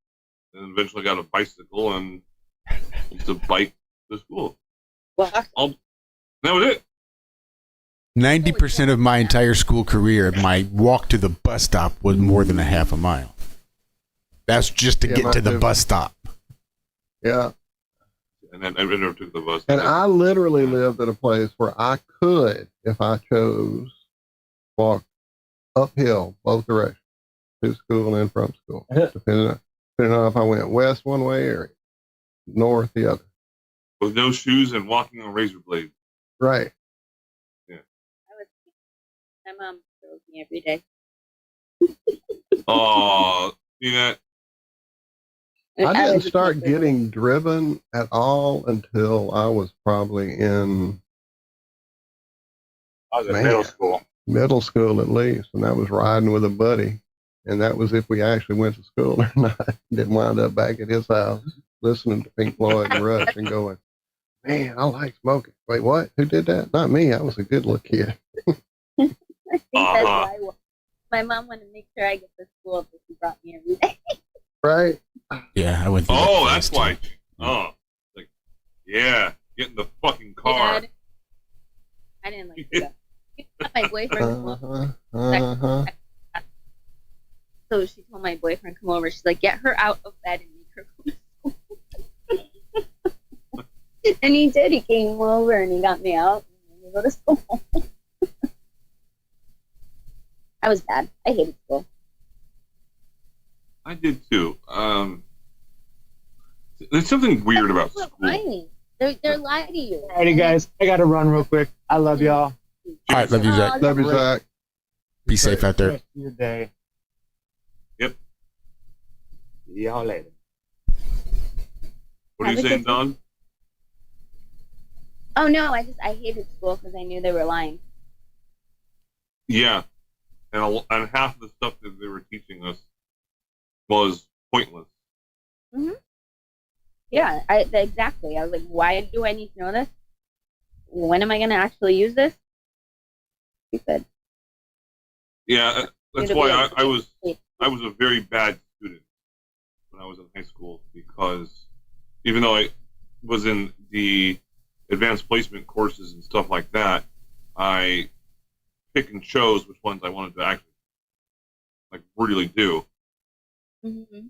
And eventually got a bicycle and used to bike to school. That was it. 90% of my entire school career, my walk to the bus stop was more than a half a mile. That's just to get to the bus stop. Yeah. And then I never took the bus. And I literally lived at a place where I could, if I chose, walk uphill both directions, to school and from school, depending on if I went west one way or north the other. With no shoes and walking on razor blades. Right. My mom drove me every day. Oh, see that? I didn't start getting driven at all until I was probably in middle school. Middle school at least, and that was riding with a buddy. And that was if we actually went to school or not. Didn't wind up back at his house listening to Pink Floyd and Rush and going, man, I like smoking. Wait, what? Who did that? Not me. I was a good little kid. I think that's why my mom wanted to make sure I get to school, but she brought me every day. Right? Yeah, I went through Oh, that that's phase, why. too. Oh, like, yeah, get in the fucking car. I didn't like that. My boyfriend So she told my boyfriend come over. She's like, get her out of bed and make her go to school. And he did. He came over and he got me out and we go to school. I was bad. I hated school. I did too. There's something weird about school. Lying. They're lying to you. Alrighty, guys. I got to run real quick. I love y'all. All right, love you, Zach. Love you, Zach. Be safe out there. Rest of your day. Yep. See y'all later. What are you saying, Don? Oh no, I hated school because I knew they were lying. Yeah. And half of the stuff that they were teaching us was pointless. Mm-hmm. Yeah, exactly. I was like, why do I need to know this? When am I going to actually use this? Stupid. Yeah, that's why I was a very bad student when I was in high school, because even though I was in the advanced placement courses and stuff like that, I pick and chose which ones I wanted to actually really do. Mm-hmm.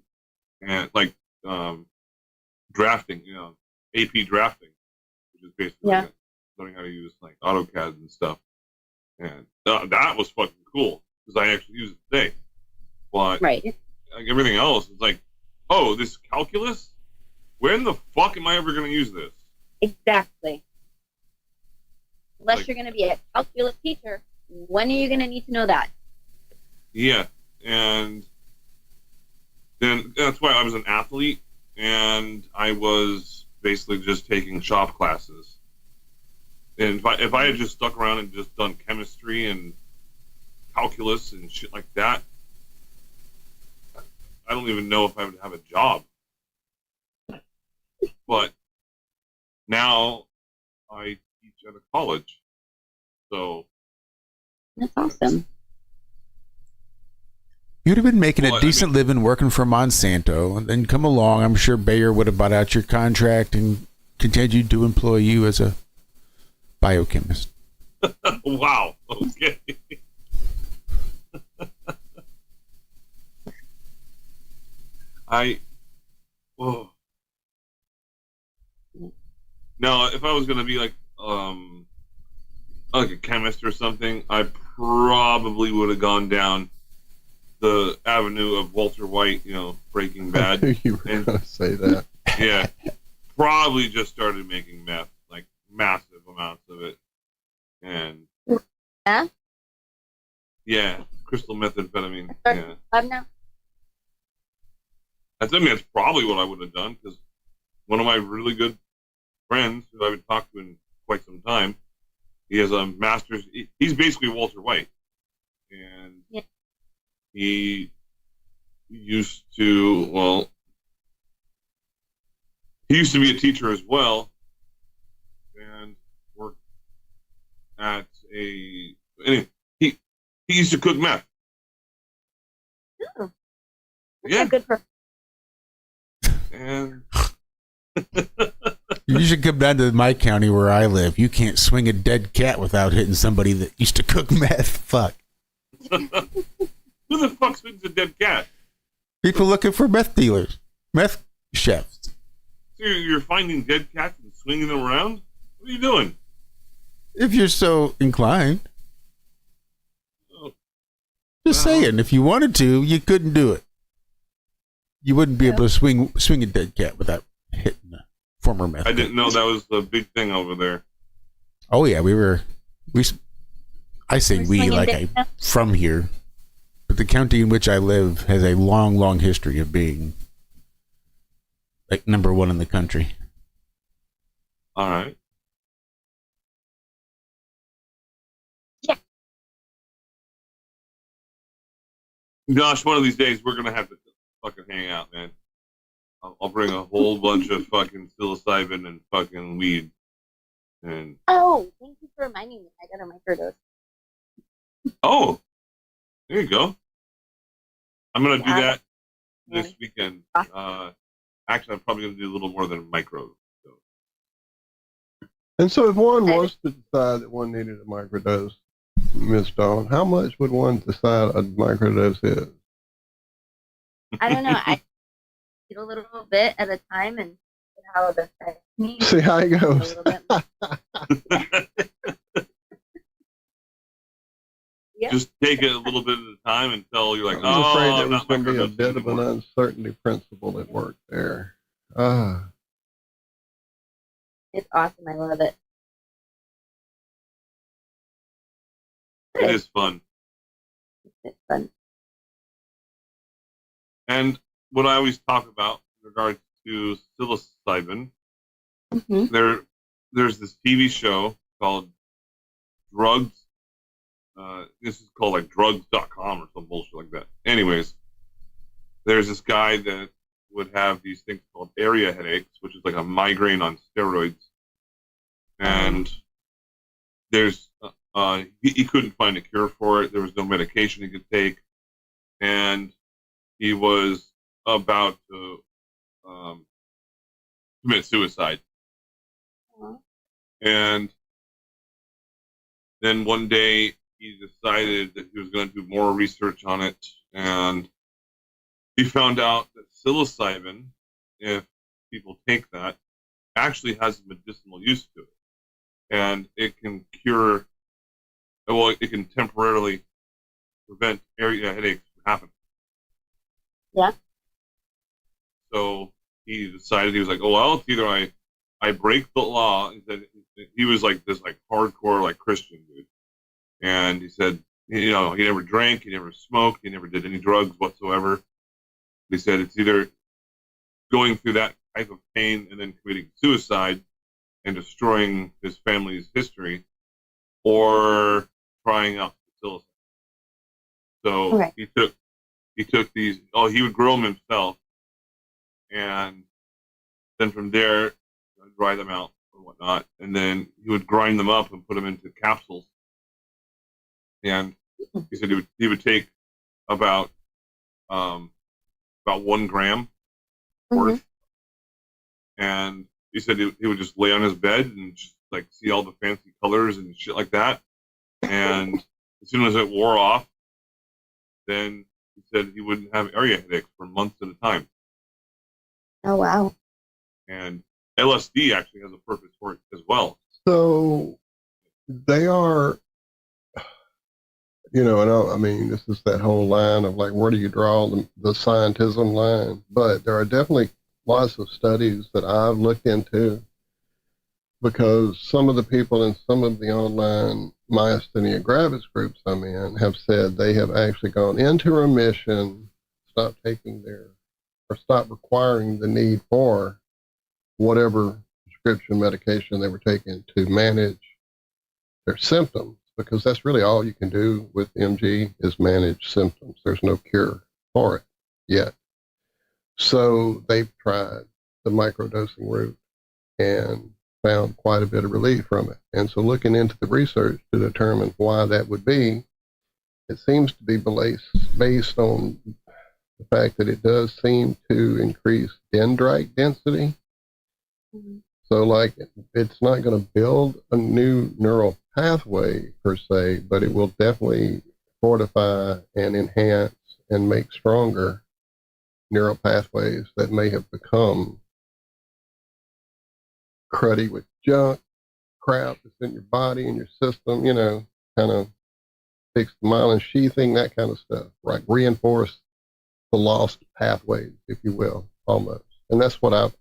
And drafting, AP drafting, which is basically learning how to use AutoCAD and stuff. And that was fucking cool because I actually use it today. But everything else is like, oh, this calculus? When the fuck am I ever going to use this? Exactly. Unless you're going to be a calculus teacher, when are you going to need to know that? Yeah, and then that's why I was an athlete, and I was basically just taking shop classes. And if I had just stuck around and just done chemistry and calculus and shit like that, I don't even know if I would have a job. But now I teach at a college, so that's awesome. You'd have been making a decent living working for Monsanto, and then come along. I'm sure Bayer would have bought out your contract and continued to employ you as a biochemist. Wow. Okay. Now, if I was going to be like a chemist or something, I probably would have gone down the avenue of Walter White, Breaking Bad. I knew you were going to say that. Yeah. Probably just started making meth, like massive amounts of it. And Yeah? yeah, crystal methamphetamine. Yeah. Now? That's probably what I would have done, because one of my really good friends who I haven't talked to in quite some time, he has a master's. He's basically Walter White. And he used to, he used to be a teacher as well, and worked at anyway, he used to cook meth. Oh. Yeah. Good for. And you should come down to my county where I live. You can't swing a dead cat without hitting somebody that used to cook meth. Fuck. Who the fuck swings a dead cat? People looking for meth dealers, meth chefs. So you're finding dead cats and swinging them around? What are you doing? If you're so inclined. Oh. Just saying, if you wanted to, you couldn't do it. You wouldn't be able to swing a dead cat without hitting a former meth. I didn't know that was the big thing over there. Oh yeah, I say we like I'm from here, but the county in which I live has a long, long history of being like number one in the country. All right. Yeah. Josh, one of these days we're gonna have to fucking hang out, man. I'll bring a whole bunch of fucking psilocybin and fucking weed. And Oh, thank you for reminding me. I got a microdose. oh, there you go. I'm gonna do that this weekend. Actually, I'm probably gonna do a little more than a micro. And so if one was to decide that one needed a microdose, Miss Dawn, how much would one decide a microdose is? I don't know. I eat a little bit at a time and see how it affects me. See how it goes. Yep. Just take it a little bit at a time until you're like, I was afraid there I'm was not going to be a microdosing bit of an anymore. uncertainty principle at work there. It's awesome. I love it. It is fun. It's fun. And what I always talk about in regards to psilocybin, there's this TV show called Drugs. This is called like drugs.com or some bullshit like that. Anyways, there's this guy that would have these things called area headaches, which is like a migraine on steroids. And there's he couldn't find a cure for it. There was no medication he could take, and he was about to commit suicide. And then one day he decided that he was going to do more research on it, and he found out that psilocybin, if people take that, actually has medicinal use to it. And it can cure, well, it can temporarily prevent area headaches from happening. Yeah. So he decided, he was like, oh, well, it's either I break the law. He was like this like hardcore like Christian dude. And he said, he never drank, he never smoked, he never did any drugs whatsoever. He said it's either going through that type of pain and then committing suicide and destroying his family's history, or trying out psilocybin. So he took these. Oh, he would grow them himself, and then from there, dry them out or whatnot, and then he would grind them up and put them into capsules. And he said he would take about 1 gram worth, and he said he would just lay on his bed and just like see all the fancy colors and shit like that. And as soon as it wore off, then he said he wouldn't have area headaches for months at a time. Oh wow! And LSD actually has a purpose for it So they are, and I mean, this is that whole line of like, where do you draw the scientism line? But there are definitely lots of studies that I've looked into, because some of the people in some of the online myasthenia gravis groups I'm in have said they have actually gone into remission, stopped requiring the need for whatever prescription medication they were taking to manage their symptoms, because that's really all you can do with MG is manage symptoms. There's no cure for it yet. So they've tried the microdosing route and found quite a bit of relief from it. And so looking into the research to determine why that would be, it seems to be based on the fact that it does seem to increase dendrite density. Mm-hmm. So like it's not going to build a new neural pathway per se, but it will definitely fortify and enhance and make stronger neural pathways that may have become cruddy with junk, crap that's in your body and your system, kind of fix the myelin sheathing, that kind of stuff, right? Reinforce the lost pathways, if you will, almost. And that's what I've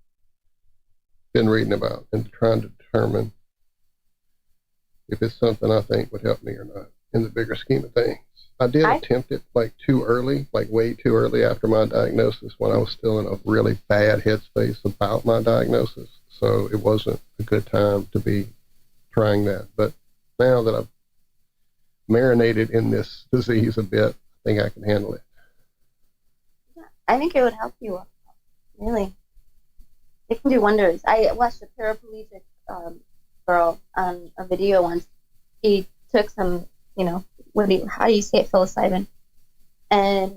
been reading about and trying to determine if it's something I think would help me or not in the bigger scheme of things. I did attempt it way too early after my diagnosis, when I was still in a really bad headspace about my diagnosis. So it wasn't a good time to be trying that. But now that I've marinated in this disease a bit, I think I can handle it. I think it would help you. Really. It can do wonders. I watched a paraplegic girl on a video once. He took some, how do you say it, psilocybin, and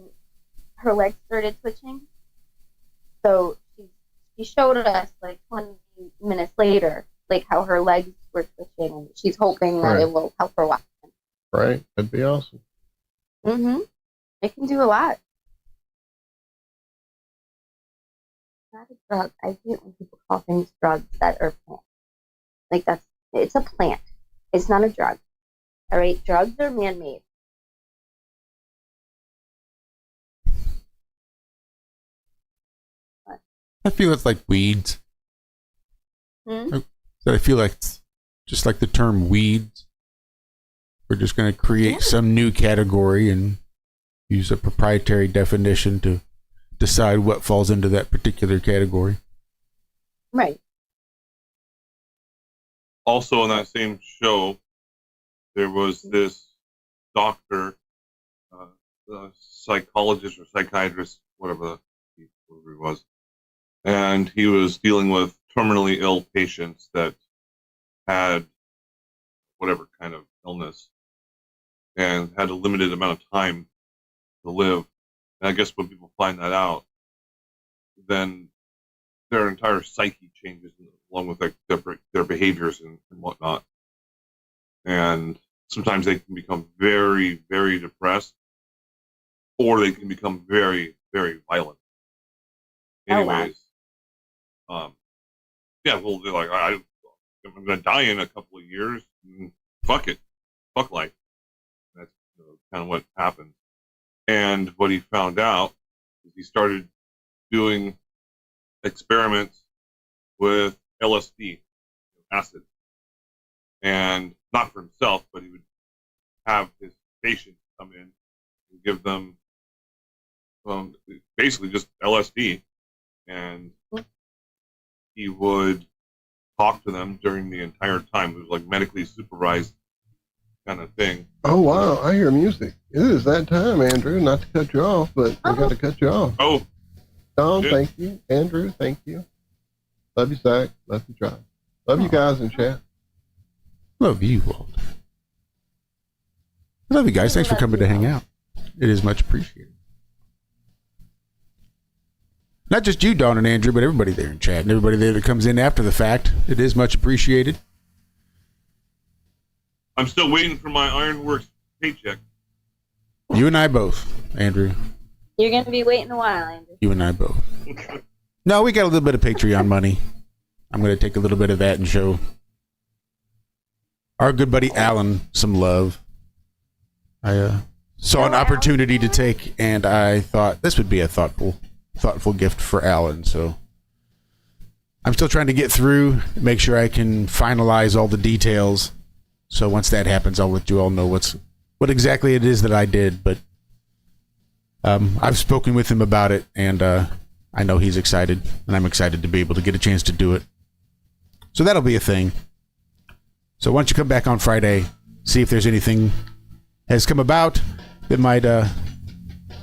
her legs started twitching. So she showed us like 20 minutes later, like how her legs were twitching, and she's hoping that it will help her walk. Right, that'd be awesome. Mm-hmm. It can do a lot. Not a drug. I hate when people call things drugs that are plants. Like it's a plant. It's not a drug. All right, drugs are man-made. I feel it's like weeds. I feel like it's just like the term weeds. We're just going to create some new category and use a proprietary definition to decide what falls into that particular category. Right. Also, in that same show, there was this doctor, psychologist or psychiatrist, whatever he was, and he was dealing with terminally ill patients that had whatever kind of illness and had a limited amount of time to live. And I guess when people find that out, then their entire psyche changes along with like their behaviors and whatnot. And sometimes they can become very, very depressed, or they can become very, very violent. Anyways, yeah, well, they're like, I'm going to die in a couple of years. Fuck it. Fuck life. That's kind of what happened. And what he found out is he started doing experiments with LSD, acid. And not for himself, but he would have his patients come in and give them basically just LSD. And he would talk to them during the entire time. It was like medically supervised kind of thing. Oh, wow. I hear music. It is that time, Andrew. Not to cut you off, but I got to cut you off. Oh. Tom, thank you. Andrew, thank you. Love you, Zack. Love you, Josh. Love you guys in chat. Love you, Walt. Love you guys. Thanks for coming to hang out. It is much appreciated. Not just you, Dawn and Andrew, but everybody there in chat and everybody there that comes in after the fact. It is much appreciated. I'm still waiting for my IRONWORX paycheck. You and I both, Andrew. You're going to be waiting a while, Andrew. You and I both. No, we got a little bit of Patreon money. I'm going to take a little bit of that and show our good buddy Alan some love. I saw an opportunity to take, and I thought this would be a thoughtful gift for Alan. So I'm still trying to get through, make sure I can finalize all the details. So once that happens, I'll let you all know what exactly it is that I did. But I've spoken with him about it, and I know he's excited, and I'm excited to be able to get a chance to do it. So that'll be a thing. So why don't you come back on Friday, see if there's anything has come about that might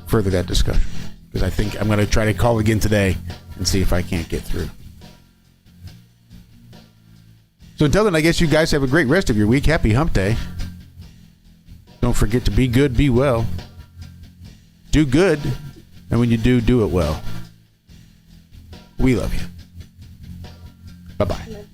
further that discussion. Because I think I'm going to try to call again today and see if I can't get through. So until then, I guess you guys have a great rest of your week. Happy Hump Day. Don't forget to be good, be well. Do good, and when you do, do it well. We love you. Bye-bye.